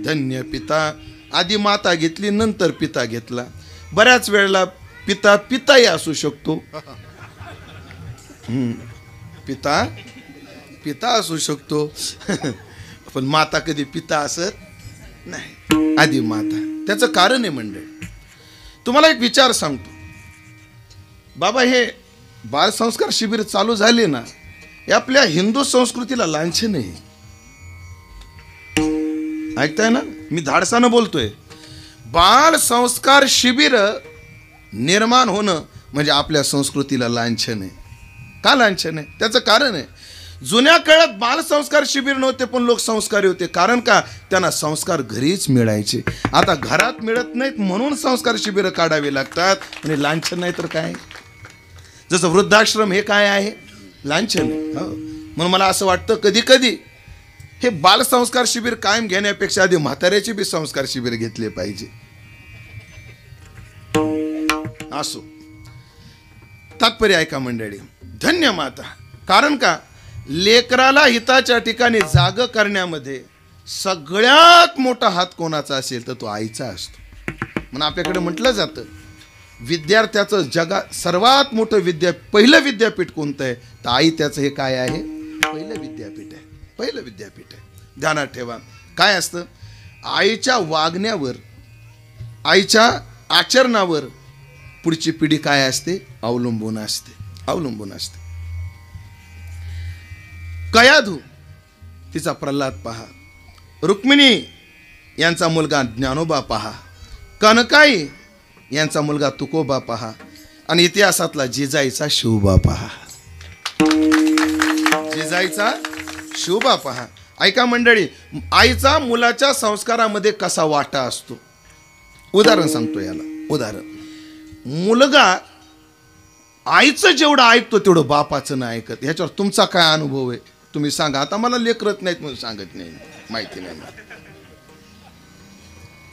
धन्य पिता. आधी माता घेतली, नंतर पिता घेतला. बऱ्याच वेळेला पिता पिताही असू शकतो. पिता पिता असू शकतो पण माता कधी पिता असत नाही. आधी माता. त्याचं कारण आहे मंडळी. तुम्हाला एक विचार सांगतो. बाबा हे बालसंस्कार शिबिर चालू झाले ना, हे आपल्या हिंदू संस्कृतीला लांछन आहे. ऐकताय ना? मी धाडसानं बोलतोय. बाल संस्कार शिबिर निर्माण होणं म्हणजे आपल्या संस्कृतीला लांछन आहे. का लांछन आहे? त्याचं कारण आहे, जुन्या काळात बालसंस्कार शिबिर नव्हते पण लोक संस्कारी होते. कारण का? त्यांना संस्कार घरीच मिळायचे. आता घरात मिळत नाहीत म्हणून संस्कार शिबिर काढावे लागतात. म्हणजे लांछन नाही तर काय? जसं वृद्धाश्रम हे काय आहे? लांछन आहे. म्हणून मला असं वाटतं कधी कधी हे बालसंस्कार शिबिर कायम घेण्यापेक्षा आधी म्हाताऱ्याचे बी संस्कार शिबिर घेतले पाहिजे. असो, तात्पर्य ऐका मंडळी. धन्य माता. कारण का? लेकराला हिताच्या ठिकाणी जाग करण्यामध्ये सगळ्यात मोठा हात कोणाचा असेल तर तो आईचा असतो. म्हणून आपल्याकडे म्हटलं जातं विद्यार्थ्याचं जगात सर्वात मोठं पहिलं विद्यापीठ कोणतं आहे तर आई. त्याचं हे काय आहे? पहिलं विद्यापीठ आहे. पहिलं विद्यापीठ आहे. ध्यानात ठेवा. काय असतं? आईच्या वागण्यावर, आईच्या आचरणावर पुढची पिढी काय असते? अवलंबून असते. अवलंबून असते. कयाधू तिचा प्रल्हाद पहा, रुक्मिणी यांचा मुलगा ज्ञानोबा पहा, कनकाई यांचा मुलगा तुकोबा पहा आणि इतिहासातला जिजाईचा शिवबा पहा. जिजाईचा शिवबा पहा. ऐका मंडळी, आईचा मुलाच्या संस्कारामध्ये कसा वाटा असतो. उदाहरण सांगतो याला. उदाहरण, मुलगा आईचं जेवढं ऐकतो तेवढं बापाचं नाही ऐकत. ह्याच्यावर तुमचा काय अनुभव आहे तुम्ही सांगा. आता मला लेकरत नाहीत म्हणून सांगत नाही, माहिती नाही मला.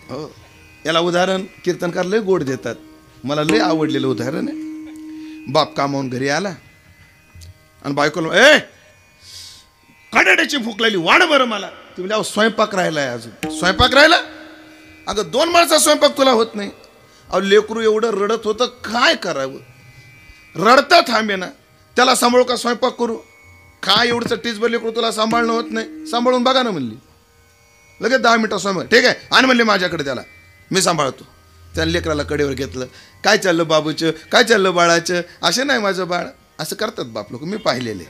हो, याला उदाहरण कीर्तनकार लय गोड देतात. मला लय आवडलेलं उदाहरण आहे. बाप कामावून घरी आला आणि बायकोला कडाड्याची भूक लागली, वाढ बरं मला. तुम्ही अहो स्वयंपाक राहिलाय, अजून स्वयंपाक राहिला. अगं 2 माणसा स्वयंपाक तुला होत नाही. अहो लेकरू एवढं रडत होतं, काय करावं? रडता थांबे ना, त्याला सांभाळू का स्वयंपाक करू? काय एवढंच टीचभर लेकरू तुला सांभाळणं होत नाही, सांभाळून बघा ना म्हणली. लगेच 10 मिनिटं स्वयंपाक. ठीक आहे, आणि म्हणले माझ्याकडे, त्याला मी सांभाळतो. त्याने लेकराला कडेवर घेतलं. काय चाललं बाबूचं, काय चाललं बाळाचं? असे नाही माझं बाळ, असं करतात बाप लोक, मी पाहिलेले.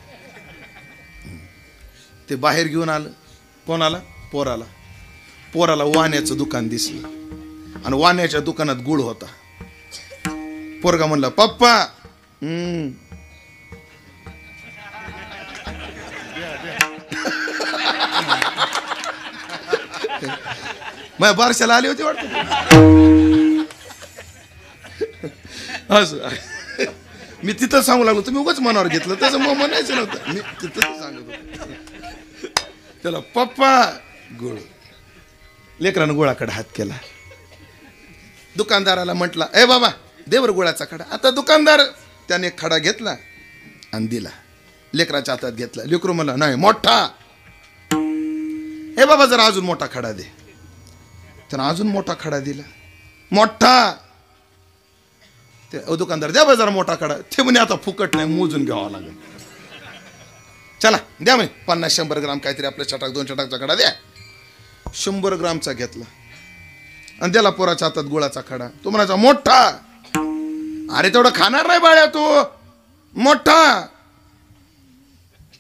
ते बाहेर घेऊन आलं. कोणाला? पोराला. पोराला वाण्याचं दुकान दिसलं आणि वाण्याच्या दुकानात गुळ होता. पोरगा म्हणला, पप्पा मग बारशाला आली होती वाटतं. असं मी तिथं सांगू लागलो, तुम्ही उगाच मनावर घेतलं. तसं मग म्हणायचं नव्हतं, मी तिथं सांगत होतो त्याला. पप्पा गुळ. लेकरानं गुळाकडे हात केला. दुकानदाराला म्हटला, ए बाबा देवर गुळाचा खडा. आता दुकानदार त्याने एक खडा घेतला आणि दिला. लेकराच्या हातात घेतला. लेकरू म्हणला, नाही मोठा. हे बाबा जरा अजून मोठा खडा दे. त्यानं अजून मोठा खडा दिला. मोठा. ते दुकानदार, द्या बा जरा मोठा खडा. ते म्हणे आता फुकट नाही, मोजून घ्यावा लागेल. चला द्या म्हणे 50-100 ग्राम काहीतरी आपल्या छटाक 2 छटाकचा खडा द्या. 100 ग्रामचा घेतला आणि त्याला पोराच्या हातात गुळाचा खडा. तो म्हणायचा मोठा. अरे तेवढं खाणार नाही बाळ्या तू, मोठा.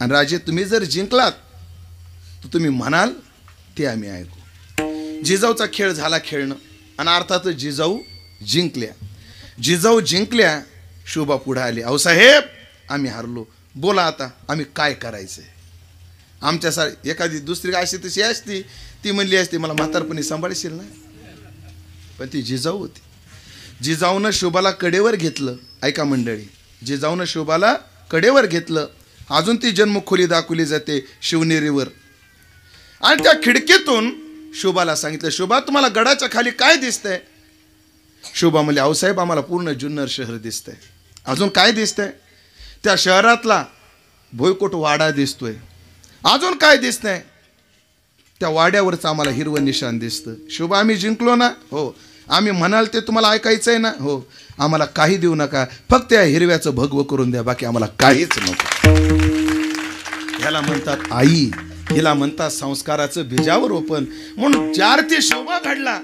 आणि राजे तुम्ही जर जिंकलात तर तुम्ही म्हणाल ते आम्ही ऐकू. जिजाऊचा खेळ झाला खेळणं आणि अर्थातच जिजाऊ जिंकल्या. शोभा पुढे आली. अहो साहेब आम्ही हारलो, बोला आता आम्ही काय करायचंय. आमच्यासारखी एखादी दुसरी अशी तशी असती ती म्हणली असती मला म्हातारपणी सांभाळशील ना, पण ती जिजाऊ होती. जिजाऊनं शोभाला कडेवर घेतलं. ऐका मंडळी, जिजाऊनं शोभाला कडेवर घेतलं. अजून ती जन्मखोली दाखवली जाते शिवनेरीवर. आणि त्या खिडकीतून शोभाला सांगितलं, शोभा तुम्हाला गडाच्या खाली काय दिसतंय. शोभा म्हणली, अहो साहेब आम्हाला पूर्ण जुन्नर शहर दिसतंय. अजून काय दिसतंय. त्या शहरातला भोयकोट वाडा दिसतोय. अजून काय दिसतंय. त्या वाड्यावरचं आम्हाला हिरवं निशाण दिसतं. शोभा आम्ही जिंकलो ना. हो. आम्ही म्हणाल ते तुम्हाला ऐकायचं आहे ना. हो. आम्हाला काही देऊ नका, फक्त या हिरव्याचं भगवं करून द्या, बाकी आम्हाला काहीच नको. ह्याला म्हणतात आई, हिला म्हणतात संस्काराचं बीजावरोपण. म्हणून ज्यार्थी शोभा घडला,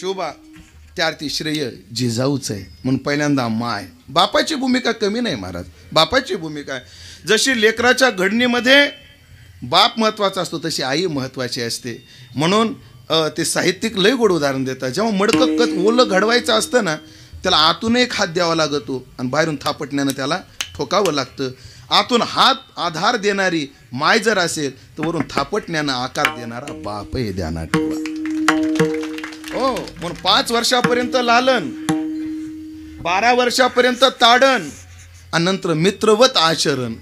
शोभा त्यार्थी श्रेय जिजाऊच आहे. म्हणून पहिल्यांदा माय, बापाची भूमिका कमी नाही महाराज, बापाची भूमिका आहे. जशी लेकराच्या घडणीमध्ये बाप महत्वाचा असतो तशी आई महत्वाची असते. म्हणून ते साहित्यिक लय गोड उदाहरण देतात. जेव्हा मडकं ओलं घडवायचं असतं ना, त्याला आतून एक हात द्यावा लागतो आणि बाहेरून थापटण्यानं त्याला ठोकावं लागतं. आतून हात आधार देणारी माय जर असेल तर वरून थापटण्यानं आकार देणारा बाप हे ध्यानात ठेवा. हो. म्हणून 5 वर्षापर्यंत लालन, 12 वर्षापर्यंत ताडण आणि नंतर मित्रवत आचरण.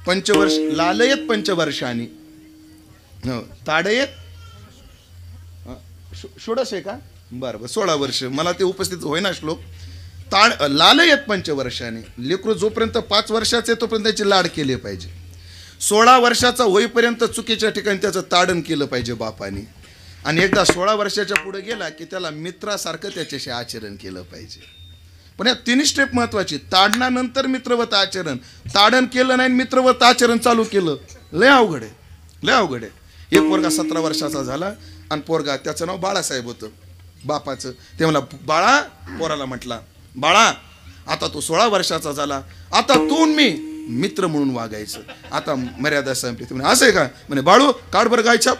पंचवर्ष लालयत पंचवर्षांनी, ताडयत षोडश आहे का, बरं 16 वर्ष, मला ते उपस्थित होईना श्लोक. लालयत पंचवर्षांनी. लेकरू जोपर्यंत 5 वर्षाचे तोपर्यंत त्याची लाड केले पाहिजे. 16 वर्षाचा होईपर्यंत चुकीच्या ठिकाणी त्याचं ताडण केलं पाहिजे बापाने. आणि एकदा 16 वर्षाच्या पुढे गेला की त्याला मित्रासारखं त्याच्याशी आचरण केलं पाहिजे. पण या 3 स्टेप महत्वाची. ताडणानंतर मित्रवत आचरण. ताडण केलं नाही, मित्रवत आचरण चालू केलं, लय अवघड आहे, लय अवघड आहे. एक पोरगा 17 वर्षाचा झाला आणि पोरगा, त्याचं नाव बाळासाहेब होतं बापाचं. ते म्हणला बाळा, पोराला म्हटला बाळा आता तू 16 वर्षाचा झाला, आता तू मी मित्र म्हणून वागायचं, आता मर्यादा संपली. ते म्हणे असं आहे का. म्हणे बाळू काढ बरं गायछाप.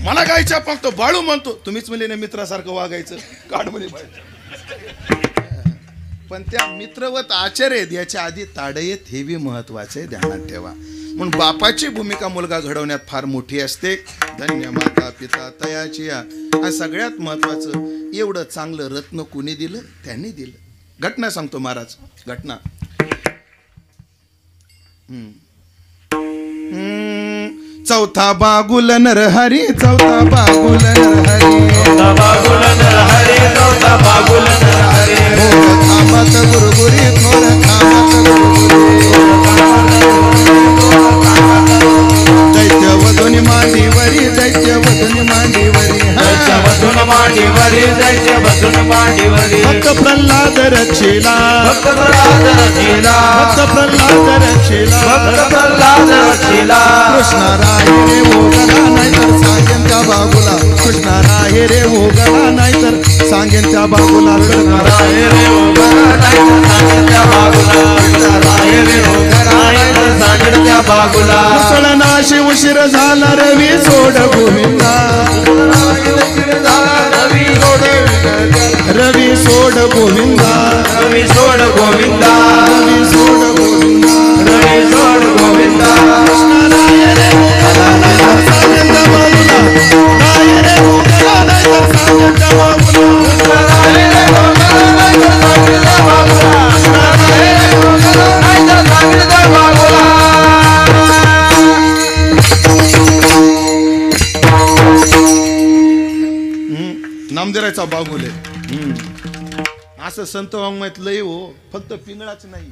मला गायछाप मागतो, बाळू म्हणतो तुम्हीच म्हणले ना मित्रासारखं वागायचं, काढ म्हणे बाळू. पण त्या मित्रवत आचरेत याच्या आधी ताडयत हे बी महत्वाचे ध्यानात ठेवा. म्हणून बापाची भूमिका मुलगा घडवण्यात फार मोठी असते. धन्य माता पिता तयाची. आणि सगळ्यात महत्वाचं, एवढं चांगलं रत्न कुणी दिलं, त्यांनी दिलं. घटना सांगतो महाराज, घटना. चौथा बागुल नरहरी, चौथा बागुल नरहरी, चौथा बागुल नरहरी, चौथा बागुल नरहरी. थोर थांबत गुरगुरी, थोर थांबत दैत्य वधुनी मांडीवरी, दैत्य वधुनी मांडीवरी, दैत्य वधून मांडीवरी, दैत्य वधून मांडीवरी. भक्त प्रल्हाद रक्षिला, भक्त प्रल्हाद रक्षिला, भक्त प्रल्हाद रक्षिला, भक्त प्रल्हाद रक्षिला. कृष्णा राहे रे ओगला नाही तर सांगेन त्या बाबूला. कृष्णा राहे रे ओगला नाही तर सांगेन त्या बाबूला. राहे रे ओगला नाही तर सांगेन त्या बाबूला. राहे रे ओगला नाही तर सांगेन त्या बाबूला. मुसळनाशी उशीर झाला रवी सोड गोविंदा, रवी सोड गोविंदा, रवी सोड गोविंदा, रवी सोड गोविंदा, रवी सोड गोविंदा. कृष्णा राहे रे ओगला नाही तर सांगेन त्या बाबूला. राहे रे ओगला नाही तर सांगेन त्या बाबूला. राहे रे ओगला नाही तर सांगेन त्या बाबूला. राहे रे ओगला नाही तर सांगेन त्या बाबूला. नामदेवाचा बागुले. असं संत वाङ्मयात लय हो, फक्त पिंगळाच नाही.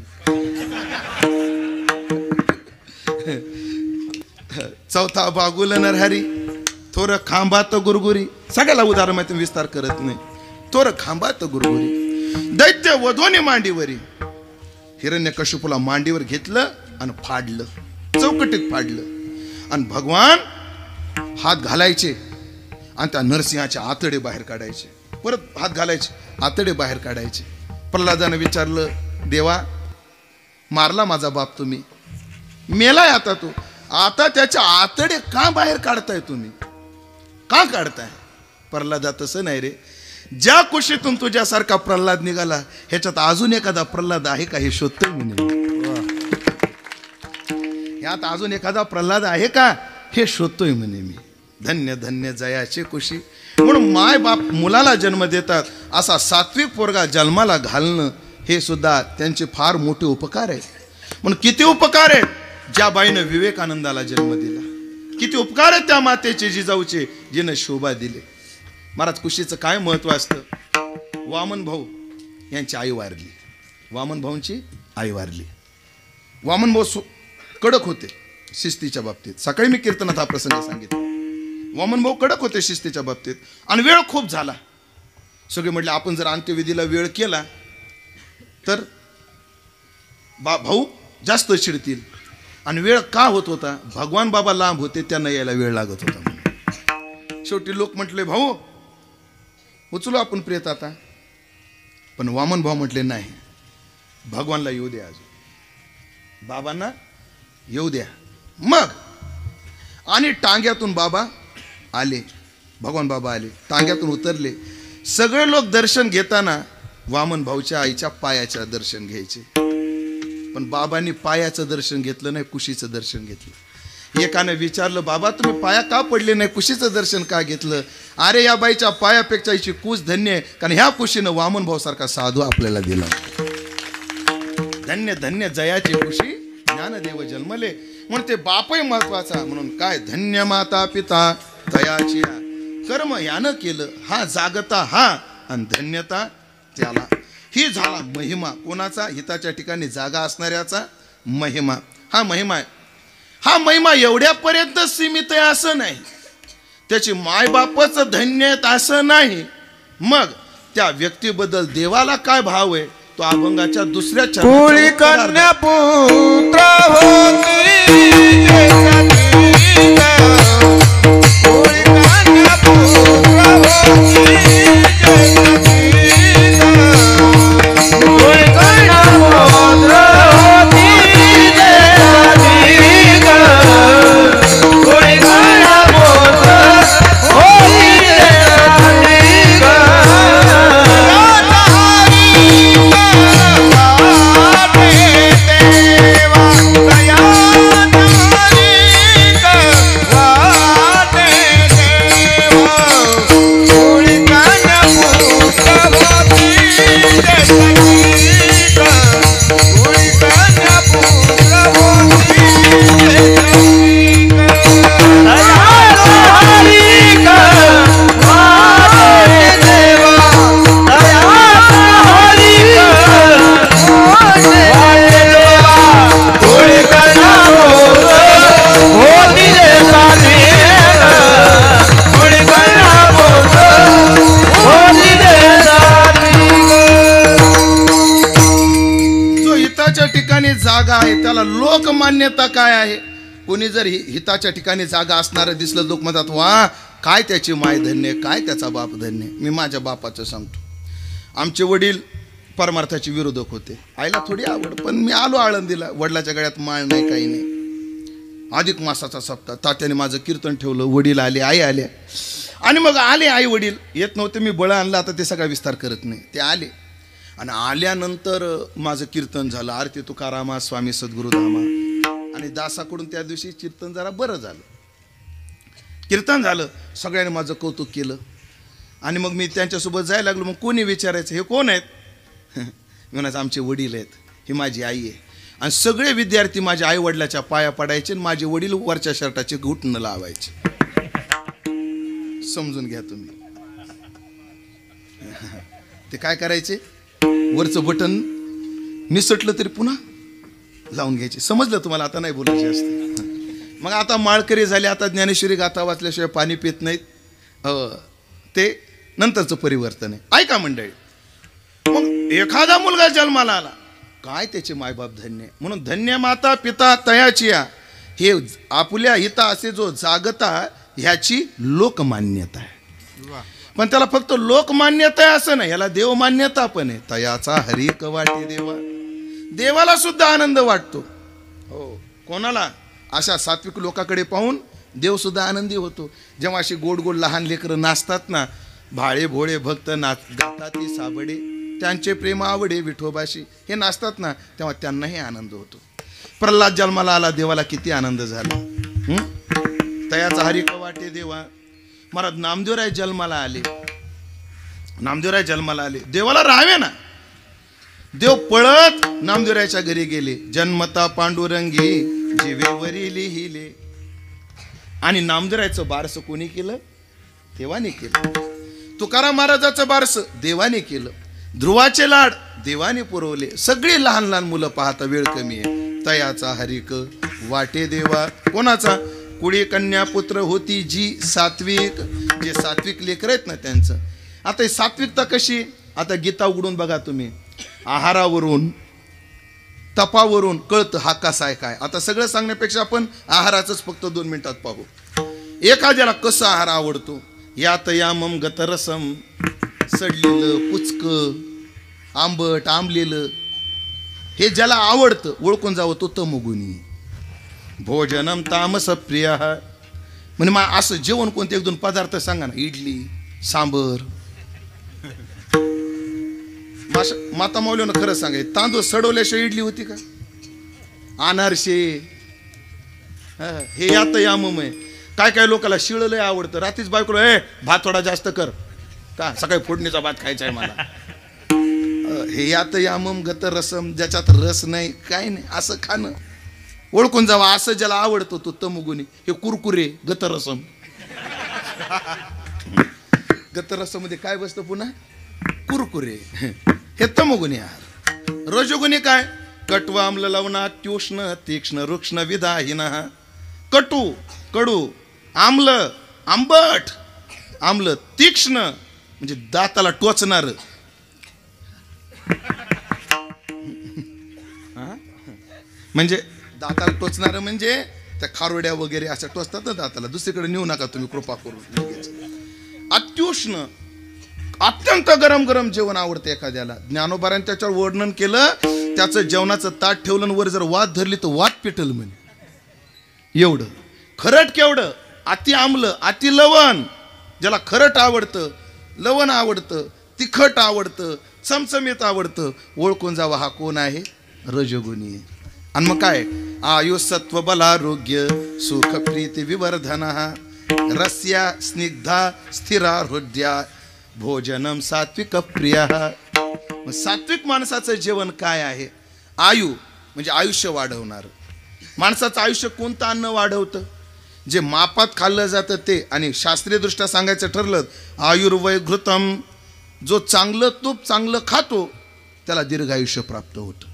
चौथा बागुल नरहरी, थोर खांबात गुरगुरी. सगळ्याला उदाहरण माहिती, विस्तार करत नाही. थोर खांबात गुरगुरी, दैत्य वधोनी मांडीवरी. हिरण्यकशिपूला मांडीवर घेतलं आणि फाडलं, चौकटीत फाडलं. आणि भगवान हात घालायचे आणि त्या नरसिंहाचे आतडे बाहेर काढायचे, परत हात घालायचे, आतडे बाहेर काढायचे. प्रल्हादानं विचारलं, देवा मारला माझा बाप तुम्ही, मेलाय आता तो, आता त्याच्या आतडे का बाहेर काढताय तुम्ही, का काढताय? प्रल्हादा तसं नाही रे, ज्या कुशीतून तुझ्यासारखा प्रल्हाद निघाला ह्याच्यात अजून एखादा प्रल्हाद आहे का हे शोधतोय म्हणे, यात अजून एखादा प्रल्हाद आहे का हे शोधतोय म्हणे मी. धन्य धन्य जयाचे कुशी. म्हणून माय बाप मुलाला जन्म देतात, असा सात्विक पोरगा जन्माला घालणं हे सुद्धा त्यांचे फार मोठे उपकार आहेत. म्हणून किती उपकार आहेत ज्या बाईनं विवेकानंदाला जन्म दिला, किती उपकार आहेत त्या मातेचे जिजाऊचे जिनं शोभा दिले. महाराज कुशीचं काय महत्व असतं? वामन भाऊ यांची आई वारली, वामन भाऊंची आई वारली. वामन भाऊ कडक होते शिस्तीच्या बाबतीत. सकाळी मी कीर्तनात हा प्रसंग सांगितला. वामन भाऊ कडक होते शिस्तीच्या बाबतीत आणि वेळ खूप झाला. सगळे म्हटले आपण जर अंत्यविधीला वेळ केला तर भाऊ जास्त चिडतील. आणि वेळ का होत होता? भगवान बाबा लांब होते, त्यांना यायला वेळ लागत होता. शेवटी लोक म्हटले भाऊ उचलू आपण प्रेत आता. पण वामन भाऊ म्हटले नाही, भगवानला येऊ द्या, अजून बाबांना येऊ द्या. मग आणि टांग्यातून बाबा आले, भगवान बाबा आले, टांग्यातून उतरले. सगळे लोक दर्शन घेताना वामन भाऊच्या आईच्या पायाच्या दर्शन घ्यायचे, पण बाबांनी पायाचं दर्शन घेतलं नाही, कुशीचं दर्शन घेतलं. एकाने विचारलं, बाबा तुम्ही पाया का पडले नाही, कुशीचं दर्शन का घेतलं? अरे या बाईच्या पायापेक्षा हिची कुश धन्य आहे, कारण ह्या कुशीनं वामन भाऊ सारखा साधू आपल्याला दिला. धन्य धन्य जयाची कुशी ज्ञानदेव जन्मले. म्हणून ते बापही महत्वाचा. म्हणून काय धन्य माता पिता तयाची, कर्म यानं केलं हा जागता हा, आणि धन्यता त्याला. ही झाला महिमा कोणाचा? हिताच्या ठिकाणी जागा असणाऱ्याचा महिमा. हा महिमा आहे. हा महिमा एवढ्यापर्यंत सीमित आहे असं नाही, त्याची मायबापच धन्य आहेत असं नाही. मग त्या व्यक्तीबद्दल देवाला काय भाव आहे तो अभंगाच्या दुसऱ्या कोळी कन्या पुत्र होती, कोळी कन्या पुत्र होती, कोळी कन्या पुत्र होती, कोळी कन्या पुत्र होती. जागा आहे त्याला लोकमान्यता काय आहे? कोणी जर हिताच्या ठिकाणी जागा असणारं दिसलं, लोक म्हणतात वा काय त्याची माय धन्य, काय त्याचा बाप धन्य. मी माझ्या बापाचं सांगतो. आमचे वडील परमार्थाचे विरोधक होते. आईला थोडी आवड, पण मी आलो आळंदीला. वडिलाच्या गळ्यात माळ नाही, काही नाही. अधिक मासाचा सप्ताह तात्याने माझं कीर्तन ठेवलं. वडील आले, आई आल्या. आणि मग आले आई वडील. येत नव्हते, मी बळ आणला, आता ते सगळा विस्तार करत नाही. ते आले आणि आल्यानंतर माझं कीर्तन झालं. आरती तुकारामा स्वामी सद्गुरुधामा. आणि दासाकडून त्या दिवशी कीर्तन जरा बरं झालं. कीर्तन झालं, सगळ्यांनी माझं कौतुक केलं. आणि मग मी त्यांच्यासोबत जायला लागलो. मग कोणी विचारायचं हे कोण आहेत? मी म्हणायचं आमचे वडील आहेत, ही माझी आई आहे. आणि सगळे विद्यार्थी माझ्या आई वडिलाच्या पाया पडायचे आणि माझे वडील वरच्या शर्टाचे घुटणं लावायचे. समजून घ्या तुम्ही. ते काय करायचे, वरचं बटन निसटलं तरी पुन्हा लावून घ्यायचे. समजलं तुम्हाला? आता नाही बोलायचे असते. मग आता माळकरी झाले, आता ज्ञानेश्वरी गाथा वाचल्याशिवाय पाणी पित नाहीत. ते नंतरचं परिवर्तन आहे. ऐका मंडळी, मग एखादा मुलगा जन्माला आला, काय त्याचे मायबाप धन्य. म्हणून धन्य माता पिता तयाची, हे आपुल्या हिता असे जो जागता ह्याची लोकमान्यता आहे. पण त्याला फक्त लोकमान्यता आहे असं नाही, याला देवमान्यता पण आहे. तयाचा हरिक वाटे देवा, देवाला सुद्धा आनंद वाटतो. हो, कोणाला? अशा सात्विक लोकांकडे पाहून देव सुद्धा आनंदी होतो. जेव्हा अशी गोड गोड लहान लेकरं नाचतात ना, भाळे भोळे भक्त गातात ती साबडे, त्यांचे प्रेम आवडे विठोबाशी, हे नाचतात ना, तेव्हा त्यांनाही आनंद होतो. प्रल्हाद जन्माला आला, देवाला किती आनंद झाला. तयाचा हरिक वाटे देवा. महाराज नामदेवराय जन्माला आले, नामदेवराय जन्माला आले, देवाला राहावे ना. देव पळत नामदेवरायच्या घरी गेले. जन्मता पांडुरंगी जीवेवरी लिहिले. आणि नामदेवरायचं बारसं कोणी केलं? देवाने केलं. तुकाराम महाराजाचं बारसं देवाने केलं. ध्रुवाचे लाड देवाने पुरवले. सगळी लहान लहान मुलं पाहता वेळ कमी आहे. तयाचा हरिक वाटे देवा. कोणाचा? कुळी कन्या पुत्र होती जी सात्विक. जे सात्विक लेकर आहेत ना त्यांचं. आता ही सात्विकता कशी? आता गीता उघडून बघा तुम्ही, आहारावरून तपावरून कळतं हा कसा आहे काय. आता सगळं सांगण्यापेक्षा आपण आहाराचंच फक्त 2 मिनिटात पाहू. एखाद्याला कसं आहार आवडतो? यात यामम गतरसम, सडलेलं पुचक आंबट आंबलेलं, हे ज्याला आवडतं ओळखून जावं तो तमोगुणी. भोजनम तामस प्रिय. म्हणजे मग असं जेवण कोणते 1-2 पदार्थ सांगा ना. इडली सांबर. माता माऊलीनं खरं सांगाय, तांदूळ सडवल्याशिवाय इडली होती का? अनारसे, हे यात यामम आहे. काय काय लोकांना शिळं लय आवडतं. रात्रीच बायकोला, भात थोडा जास्त कर का, सकाळी फोडणीचा भात खायचा आहे मला. हे यात यामम गत रसम, ज्याच्यात रस नाही काय नाही असं खाणं. ओळखून जावा. असं ज्याला आवडतो तो तमोगुणी. हे कुरकुरे गतरसम. गतरसम मध्ये काय बसतं पुन्हा? कुरकुरे. हे तमोगुणी आहार. रजोगुणी काय? कटु आम्ल लवणा त्युष्ण तीक्ष्ण रुक्ष्ण विधाहीन. कटू कडू, आम्ल आंबट, आम्ल तीक्ष्ण म्हणजे दाताला टोचणार. म्हणजे दाताला टोचणार म्हणजे त्या खारोड्या वगैरे अशा टोचतात ना दाताला. दुसरीकडे नेऊ नका तुम्ही कृपा करून. अत्युष्ण, अत्यंत गरम गरम जेवण आवडतं एखाद्याला. ज्ञानोबारांनी त्याच्यावर वर्णन केलं. त्याचं जेवणाचं ताट ठेवलं वर जर वात धरली तर वात पेटल म्हणे. एवढं खरट केवढं. अति आम्ल अति लवण. ज्याला खरट आवडतं, लवण आवडतं, तिखट आवडतं, चमचमीत आवडतं, ओळखून जावा हा कोण आहे? रजोगुणी. आणि मग काय? आयु सत्व बलारोग्य सुख प्रीती विवर्धन रस्या स्निग्धा स्थिरा हृदया भोजनम सात्विक प्रिय. सात्विक माणसाचं जेवण काय आहे? आयु म्हणजे आयुष्य वाढवणार. माणसाचं आयुष्य कोणतं अन्न वाढवतं? जे मापात खाल्लं जातं ते. आणि शास्त्रीय दृष्ट्या सांगायचं ठरलं, आयुर्वय घृतम, जो चांगलं तूप चांगलं खातो त्याला दीर्घ आयुष्य प्राप्त होतं.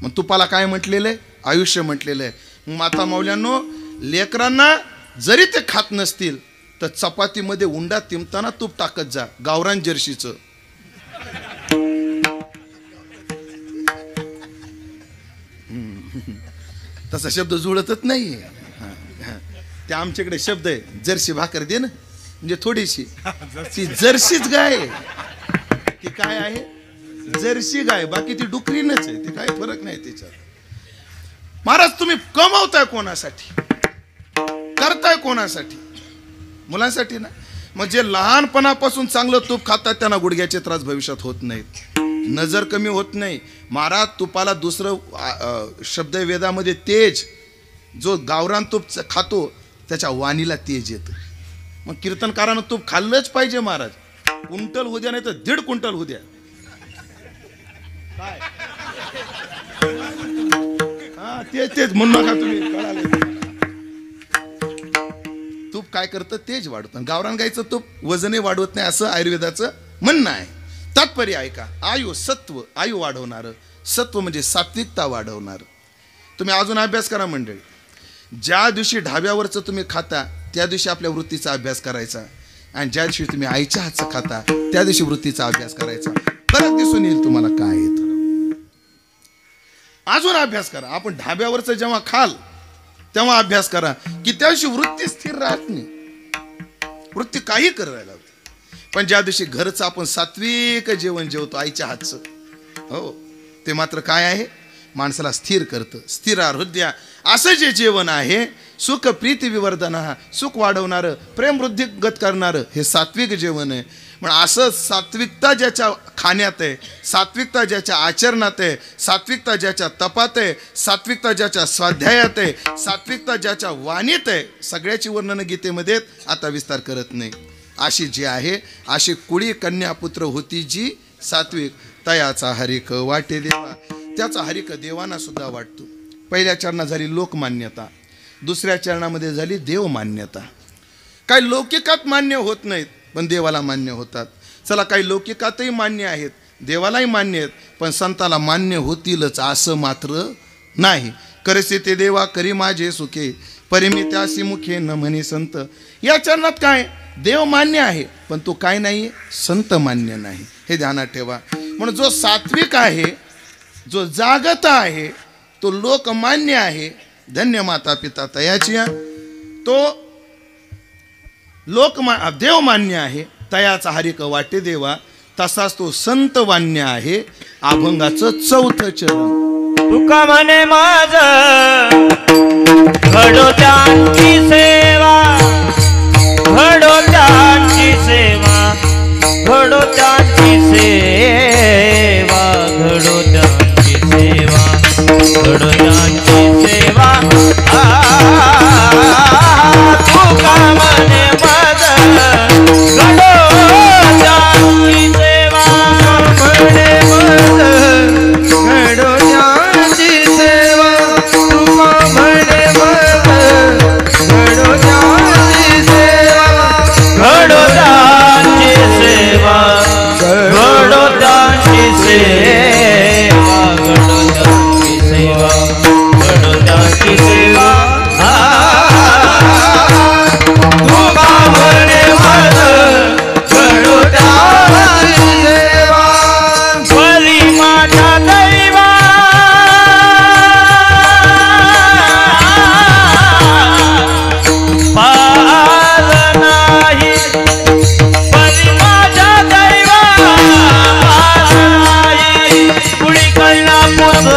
मग तुपाला काय म्हटलेलं आहे? आयुष्य म्हटलेलं आहे. माता माऊल्यांनो, लेकरांना जरी ते खात नसतील तर चपातीमध्ये उंडा तिंबताना तूप टाकत जा, गावरान जर्शीचं. तसा शब्द जुळतच नाही. ते आमच्याकडे शब्द आहे, जर्सी भाकर दे ना, म्हणजे थोडीशी. ती जर्सीच गाय, ती काय आहे? जर्सी गाय. बाकी ती डुकरीनच आहे, ते काही फरक नाही त्याच्यात. महाराज तुम्ही कमवताय कोणासाठी? करताय कोणासाठी? मुलांसाठी ना. मग जे लहानपणापासून चांगलं तूप खातात त्यांना गुडघ्याचे त्रास भविष्यात होत नाहीत. नजर कमी होत नाही. महाराज तुपाला दुसरं शब्द वेदामध्ये तेज. जो गावरान तूप खातो त्याच्या वाणीला तेज येतं. मग कीर्तनकारानं तूप खाल्लंच पाहिजे महाराज. क्विंटल होऊ द्या नाही तर 1.5 क्विंटल होऊ द्या. हा तेच म्हणू नका तुम्ही, कळाले. तूप काय करतं? तेज वाढवतं. गावरान गाईचं तूप वजनही वाढवत नाही असं आयुर्वेदाचं म्हणणं आहे. तात्पर्य आहे का? आयु सत्व, आयु वाढवणार. सत्व म्हणजे सात्विकता वाढवणार. तुम्ही अजून अभ्यास करा मंडळी. ज्या दिवशी ढाब्यावरचं तुम्ही खाता त्या दिवशी आपल्या वृत्तीचा अभ्यास करायचा. आणि ज्या दिवशी तुम्ही आईच्या हातचं खाता त्या दिवशी वृत्तीचा अभ्यास करायचा. फरक दिसून येईल तुम्हाला काय येतं. अजून अभ्यास करा. आपण ढाब्यावरचं जेव्हा खाल तेव्हा अभ्यास करा की त्या दिवशी वृत्ती स्थिर राहत नाही. वृत्ती काही करायला लागते. पण ज्या दिवशी घरचं आपण सात्विक जेवण जेवतो आईच्या हातचं, हो, ते मात्र काय आहे, माणसाला स्थिर करतं, स्थिर हृदय असं जे जेवण आहे, सुख प्रीती विवर्धन, सुख वाढवणारं, प्रेम वृद्धिगत करणारं हे सात्विक जेवण आहे. पण असं सात्विकता ज्याच्या खाण्यात आहे, सात्विकता ज्याच्या आचरणात आहे, सात्विकता ज्याच्या तपात आहे, सात्विकता ज्याच्या स्वाध्यायात आहे, सात्विकता ज्याच्या वाणीत आहे, सगळ्याची वर्णनं गीतेमध्ये आता विस्तार करत नाही. अशी जी आहे, अशी कुळी कन्या पुत्र होती जी सात्विक, तयाचा हरिक वाटे देवा. त्याचा हरिक देवांना सुद्धा वाटतो. पहिल्या चरणात झाली लोकमान्यता, दुसऱ्या चरणामध्ये झाली देवमान्यता. काही लौकिकात मान्य होत नाहीत पण देवाला मान्य होतात. चला, काही लौकिकातही मान्य आहेत, देवालाही मान्य आहेत, पण संताला मान्य होतीलच असं मात्र नाही. करसे ते देवा करी माझे सुखे, परिमी त्यासी मुखे न म्हणे संत. या चरणात काय, देव मान्य आहे पण तो काय नाही, संत मान्य नाही. हे ध्यानात ठेवा. म्हणून जो सात्विक आहे, जो जागत आहे, तो लोकमान्य आहे, धन्य माता पिता तयाची, तो देवमान्य आहे, तयाचा हरिक वाटे देवा. तसाच तो संतवान्य आहे. अभंगाचं 4थं चरण. तुका म्हणे माझ घडो त्यांची सेवा, घडो त्यांची सेवा, घडो त्यांची सेवा, घडो त्यांची सेवा, घडो त्यांची सेवा. तुका म्हणे माझ घडो त्यांची सेवा, म्हणे माझ घडो त्यांची सेवा. तुका म्हणे माझ घडो त्यांची सेवा, घडो त्यांची सेवा, घडो त्यांची सेवा, घडो त्यांची सेवा, घडो त्यांची सेवा. तुका म्हणे माझ घडो त्यांची सेवा, बली माझ्या दैवा, पाल नाही, बली माझ्या दैवा, पाल नाही. कुळी कळला पुत्र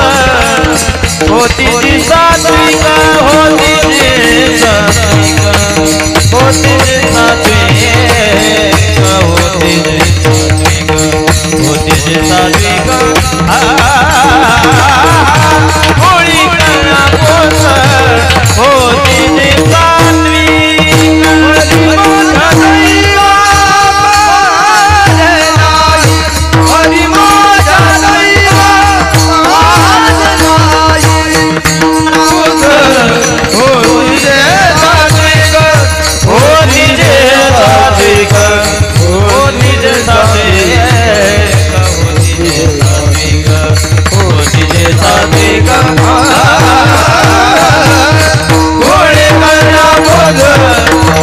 होती जी सात्विक, होती जी सात्विक, होती जी सात्विक, होती जी सात्विक, होती जी सात्विक. होळी कळला पुत्र होती जी सात्विक, हरी माझ्या दैवा, पाल नाही. होती जे सात्विक, होती जे सात्विक, होती जे सात्विक, होती जे सात्विक, होती जे सात्विक. होळी कळला पुत्र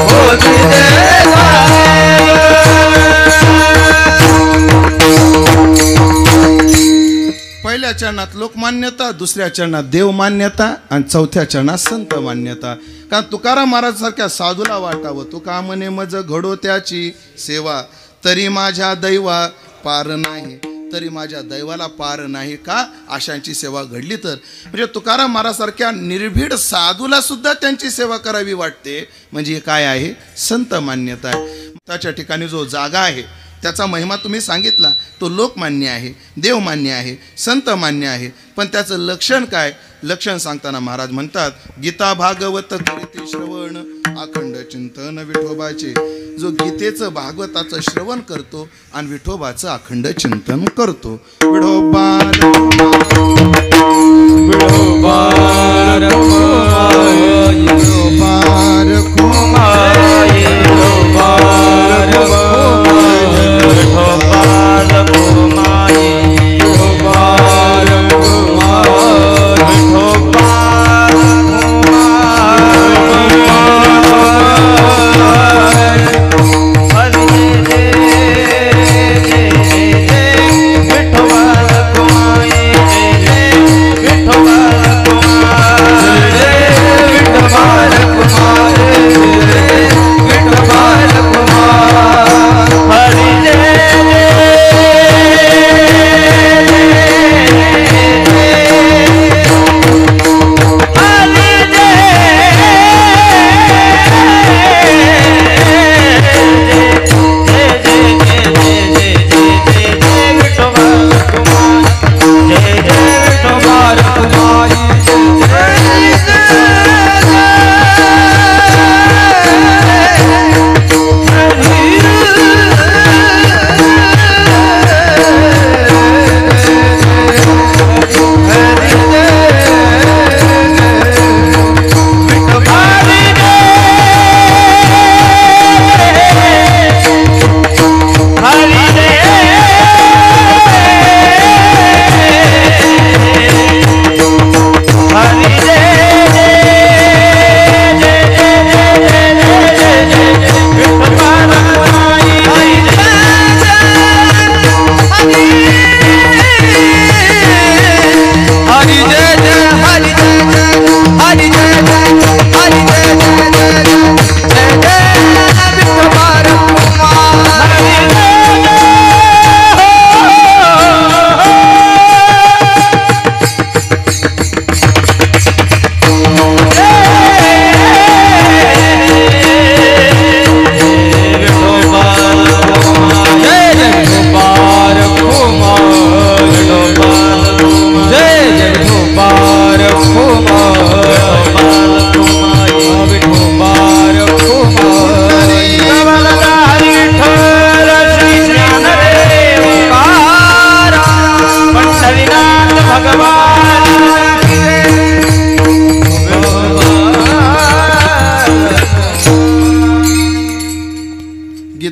होती जे सात्विक. पहिल्या चरणात लोकमान्यता, दुसऱ्या चरणात देवमान्यता आणि चौथ्या चरणात संत मान्यता. कारण तुकाराम महाराज सारख्या साधूला वाटावं, तुका म्हणे मज घडो त्याची सेवा, तरी माझ्या दैवा पार नाही, तरी माझ्या दैवाला पार नाही का, अशांची सेवा घडली तर. म्हणजे तुकाराम महाराज सारख्या निर्भीड साधूला सुद्धा त्यांची सेवा करावी वाटते, म्हणजे हे काय आहे, संत मान्यता आहे. त्याच्या ठिकाणी जो जागा आहे त्याचा महिमा तुम्ही सांगितला, तो लोकमान्य आहे, देवमान्य आहे, संत मान्य आहे. पण त्याचं लक्षण काय, लक्षण सांगताना महाराज म्हणतात, गीता भागवत करीती श्रवण, अखंड चिंतन विठोबाचे. जो गीतेचं भागवताचं श्रवण करतो आणि विठोबाचं अखंड चिंतन करतो. विठोबार विठोबार विठोबा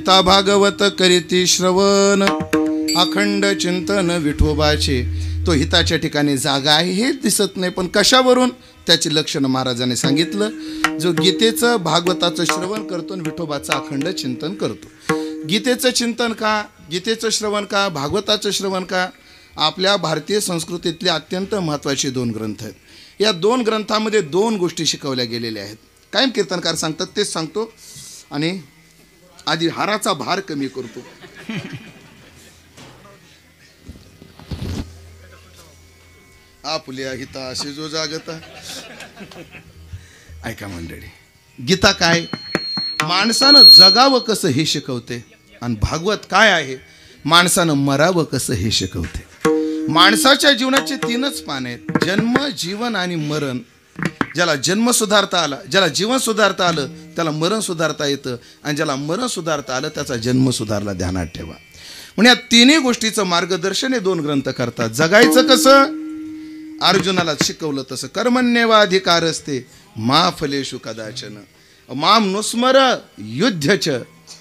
गीता भागवत करीती श्रवण अखंड चिंतन विठोबाचे. तो हिताच्या ठिकाणी जागा आहे हे दिसत नाही, पण कशावरून त्याची लक्षणं महाराजांनी सांगितलं. जो गीतेचं भागवताचं श्रवण करतो आणि विठोबाचं अखंड चिंतन करतो. गीतेचं चिंतन का, गीतेचं श्रवण का, भागवताचं श्रवण का? आपल्या भारतीय संस्कृतीतले अत्यंत महत्त्वाचे 2 ग्रंथ आहेत. या 2 ग्रंथामध्ये 2 गोष्टी शिकवल्या गेलेल्या आहेत. कायम कीर्तनकार सांगतात तेच सांगतो आणि आधी हाराचा भार कमी करतो. आपुल्या हिता अशी जो जागता. ऐका मंडळी, गीता काय माणसानं जगावं कसं हे शिकवते आणि भागवत काय आहे माणसानं मरावं कसं हे शिकवते. माणसाच्या जीवनाचे 3च पान आहेत, जन्म, जीवन आणि मरण. ज्याला जन्म सुधारता आला, ज्याला जीवन सुधारता आलं त्याला मरण सुधारता येतं, आणि ज्याला मरण सुधारता आलं त्याचा जन्म सुधारला. ध्यानात ठेवा. म्हणजे या 3 गोष्टीचं मार्गदर्शन हे 2 ग्रंथ करतात. जगायचं कसं अर्जुनाला शिकवलं तसं. कर्मण्येवाधिकार असते मा फलेषु कदाचन माम नुस्मर युद्धच,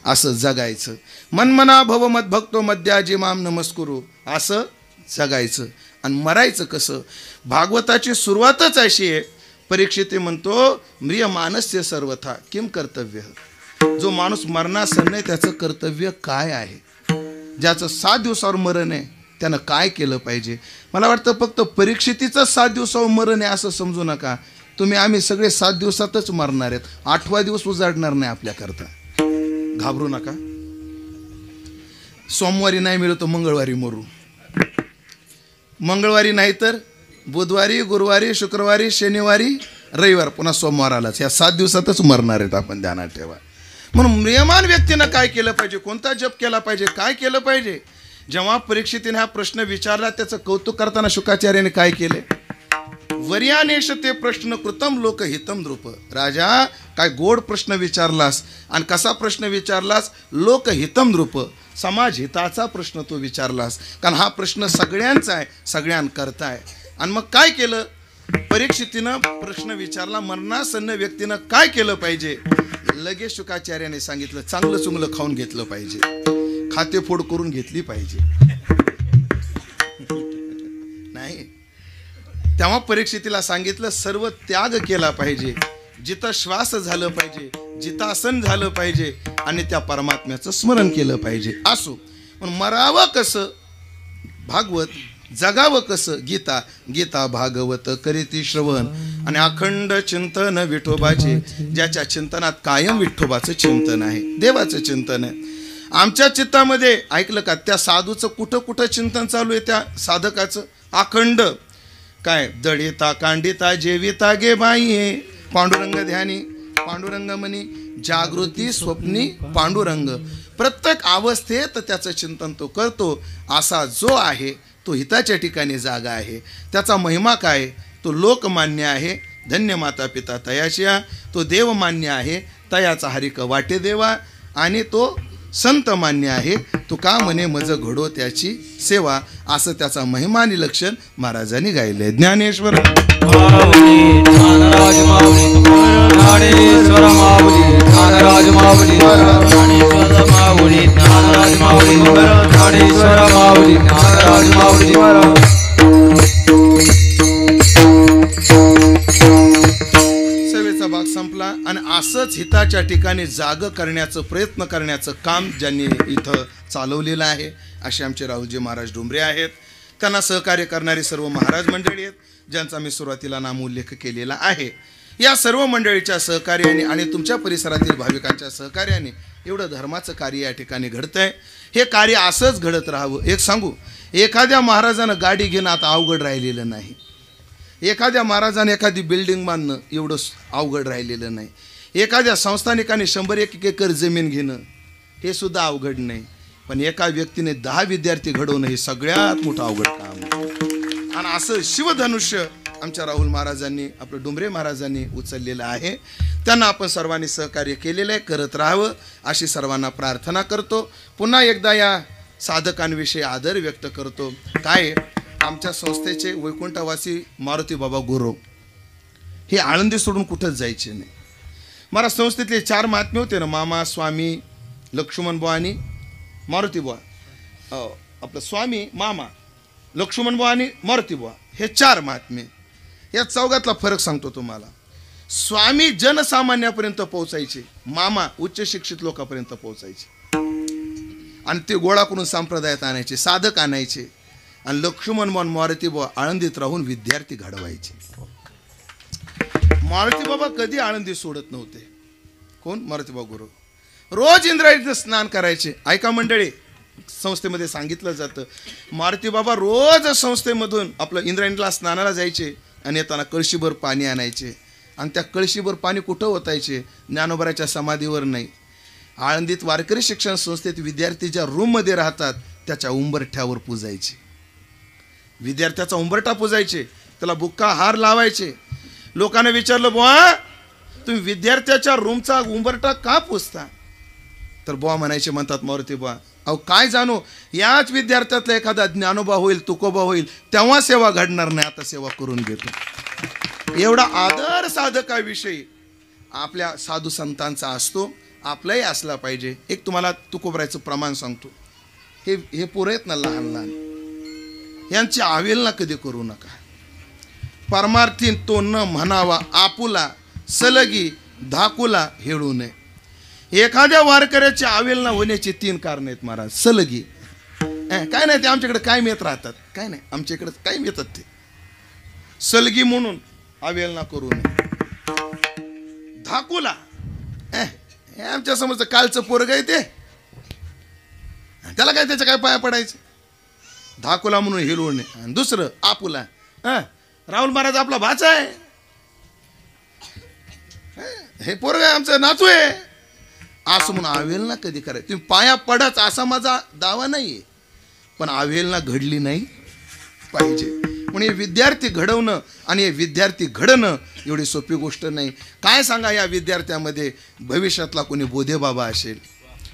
असं जगायचं. मनमना भव मद्भक्तो मद्याजी माम नमस्कुरु, असं जगायचं. आणि मरायचं कसं? भागवताची सुरुवातच अशी आहे. परीक्षित म्हणतो म्रियमानस्य सर्वथा किम कर्तव्य. जो माणूस मरणासन आहे त्याचं कर्तव्य काय आहे? ज्याचं 7 दिवसावर मरण आहे त्यानं काय केलं पाहिजे? मला वाटतं फक्त परीक्षितीचं 7 दिवसावर मरण आहे असं समजू नका तुम्ही. आम्ही सगळे 7 दिवसातच मरणार आहेत. 8वा दिवस उजाडणार नाही आपल्याकरता. घाबरू नका. सोमवारी नाही मिळत तर मंगळवारी मरू, मंगळवारी नाही तर बुधवारी, गुरुवारी, शुक्रवारी, शनिवारी, रविवार, पुन्हा सोमवार आलाच. या 7 दिवसातच मरणार आहेत आपण. ध्यानात ठेवा. म्हणून म्रियमान व्यक्तीनं काय केलं पाहिजे, कोणता जप केला पाहिजे, काय केलं पाहिजे? जेव्हा परीक्षितीने हा प्रश्न विचारला त्याचं कौतुक करताना शुकाचार्याने काय केले? वर्यानेश ते प्रश्न कृतम लोकहितम द्रुप. राजा काय गोड प्रश्न विचारलास, आणि कसा प्रश्न विचारलास? लोकहितम द्रुप, समाज हिताचा प्रश्न तो विचारलास. कारण हा प्रश्न सगळ्यांचा आहे, सगळ्यांकरता आहे. आणि मग काय केलं? परीक्षितीनं प्रश्न विचारला, मरणासन्न व्यक्तीनं काय केलं पाहिजे? लगेच शुकाचार्याने सांगितलं चांगलं चुंगलं खाऊन घेतलं पाहिजे, खातेफोड करून घेतली पाहिजे. नाही, तेव्हा परीक्षितीला सांगितलं सर्व त्याग केला पाहिजे, जिथं श्वास झालं पाहिजे, जितासन झालं पाहिजे, आणि त्या परमात्म्याचं स्मरण केलं पाहिजे. असो, पण मरावं कसं? भागवत. जगावं कसं? गीता. गीता भागवत करीती श्रवण आणि अखंड चिंतन विठोबाचे. ज्याच्या चिंतनात कायम विठोबाचं चिंतन आहे, देवाचं चिंतन आहे. आमच्या चित्तामध्ये ऐकलं का? त्या साधूचं कुठं कुठं चिंतन चालू आहे? त्या साधकाचं अखंड काय? दडिता कांडिता जेविता गे बाई हे पांडुरंग ध्यानी, पांडुरंग मनी, जागृती स्वप्नी पांडुरंग. प्रत्येक अवस्थेत त्याचं चिंतन तो करतो. असा जो आहे तो हिताच्या ठिकाणी जागा आहे. त्याचा महिमा काय? तो लोकमान्य आहे, धन्य माता पिता तयाशिया. तो देवमान्य आहे, तयाचा हरिक वाटे देवा. आणि तो संत मान्य आहे, तो का म्हणे मज घडो त्याची सेवा. असं त्याचा महिमा आणि लक्षण महाराजांनी गायले. ज्ञानेश्वर माऊली ज्ञानराज माऊली ज्ञानेश्वर माऊली ज्ञानराज माऊली ज्ञानेश्वर माऊली ज्ञानराज माऊली ज्ञानेश्वर माऊली ज्ञानराज माऊली. सेवेचा भाग संपला. आणि असंच हिताच्या ठिकाणी जाग करण्याचं, प्रयत्न करण्याचं काम ज्यांनी इथं चालवलेलं आहे असे आमचे राहुलजी महाराज डोंबरे आहेत. त्यांना सहकार्य करणारी सर्व महाराज मंडळी आहेत, ज्यांचा मी सुरुवातीला नामोल्लेख केलेला आहे. या सर्व मंडळीच्या सहकार्याने आणि तुमच्या परिसरातील भाविकांच्या सहकार्याने एवढं धर्माचं कार्य या ठिकाणी घडतंय. हे कार्य असंच घडत राहावं. एक सांगू, एखाद्या महाराजानं गाडी घेणं आता अवघड राहिलेलं नाही. एखाद्या महाराजाने एखादी बिल्डिंग बांधणं एवढं अवघड राहिलेलं नाही. एखाद्या संस्थानिकाने 100 एकर जमीन घेणं हे सुद्धा अवघड नाही. पण एका व्यक्तीने 10 विद्यार्थी घडवणं हे सगळ्यात मोठं अवघड काम आहे. आणि असं शिवधनुष्य आमच्या राहुल महाराजांनी, आपलं डोंबरे महाराजांनी उचललेलं आहे. त्यांना आपण सर्वांनी सहकार्य केलेलं आहे, करत राहावं अशी सर्वांना प्रार्थना करतो. पुन्हा एकदा या साधकांविषयी आदर व्यक्त करतो. काय आमच्या संस्थेचे वैकुंठवासी मारुती बाबा गुरव हे आळंदी सोडून कुठंच जायचे नाही. मला संस्थेतले 4 महात्मे होते ना, मामा, स्वामी, लक्ष्मण बुवा आणि मारुती बुवा, आपलं स्वामी मामा, लक्ष्मण बुवा आणि मारुती बुवा, हे 4 महात्मे. या चौघातला फरक सांगतो तुम्हाला. स्वामी जनसामान्यापर्यंत पोहोचायचे, मामा उच्च शिक्षित लोकांपर्यंत पोहोचायचे आणि ते गोळा करून संप्रदायात आणायचे, साधक आणायचे. आणि लक्ष्मण बुवा मारुती बुवा आळंदीत राहून विद्यार्थी घडवायचे. मारुती बाबा कधी आळंदी सोडत नव्हते. कोण? मारुती बाबा गुरु. रोज इंद्रायणीचं स्नान करायचे. ऐका मंडळी, संस्थेमध्ये सांगितलं जातं मारुती बाबा रोज संस्थेमधून आपलं इंद्रायणीला स्नानाला जायचे आणि येताना कळशीभर पाणी आणायचे. आणि त्या कळशीभर पाणी कुठं ओतायचे? ज्ञानोबराच्या समाधीवर नाही, आळंदीत वारकरी शिक्षण संस्थेत विद्यार्थी ज्या रूममध्ये राहतात त्याच्या उंबरठ्यावर पुजायचे. विद्यार्थ्याचा उंबरठा पुजायचे, त्याला बुक्का हार लावायचे. लोकांना विचारलं, बुवा तुम्ही विद्यार्थ्याच्या रूमचा उंबरठा का पुजता? तर बुवा म्हणायचे, म्हणतात मारुती बुवा, अहो काय जाणो, याच विद्यार्थ्यातला एखादा ज्ञानोबा होईल, तुकोबा होईल, तेव्हा सेवा घडणार नाही, आता सेवा करून घेतो. एवढा आदर साधकाविषयी आपल्या साधू संतांचा असतो, आपलाही असला पाहिजे. एक तुम्हाला तुकोबरायचं प्रमाण सांगतो. हे पोरं आहेत ना लहान लहान, यांची आवेलना कधी करू नका. परमार्थी तो न म्हणावा आपुला, सलगी धाकुला हेळू नये. एखाद्या वारकऱ्याची आवेलना होण्याची 3 कारण आहेत महाराज. सलगी काय नाही, ते आमच्याकडे काय येत राहतात, काय नाही, आमच्याकडे काय येतात ते. सलगी म्हणून आवेलना करू नये. धाकुला हे आमच्या समोरचं कालचं पोरग आहे ते, त्याला काय त्याच्या काय पाया पडायचं. धाकुला म्हणून हिरवू नये. आणि दुसरं आपुला, राहुल महाराज आपला भाचा आहे, हे पोरग आमचं नातू आहे, असं म्हणून आवेलना कधी करायची. तुम्ही पाया पडाच असा माझा दावा नाहीये, पण आवेलना घडली नाही पाहिजे. म्हणून हे विद्यार्थी घडवणं आणि हे विद्यार्थी घडणं एवढी सोपी गोष्ट नाही. काय सांगा, या विद्यार्थ्यामध्ये भविष्यातला कोणी बोधे बाबा असेल,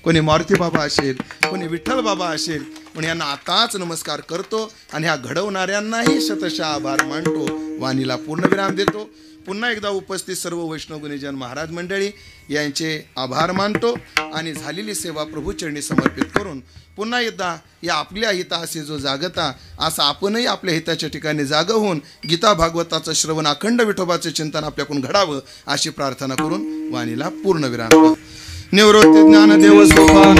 कोणी मारुती बाबा असेल, कोणी विठ्ठल बाबा असेल. म्हणून यांना आताच नमस्कार करतो आणि ह्या घडवणाऱ्यांनाही शतशः आभार मानतो. वाणीला पूर्णविराम देतो. पुन्हा एकदा उपस्थित सर्व वैष्णव गुणीजन महाराज मंडळी यांचे आभार मानतो आणि झालेली सेवा प्रभूचरणी समर्पित करून पुन्हा एकदा या आपल्या हिताशी जो जागता, असा आपणही आपल्या हिताच्या ठिकाणी जाग होऊन गीता भागवताचं श्रवण, अखंड विठोबाचं चिंतन आपल्याकडून घडावं अशी प्रार्थना करून वाणीला पूर्णविराम. निवृत्ती ज्ञानदेव सोपान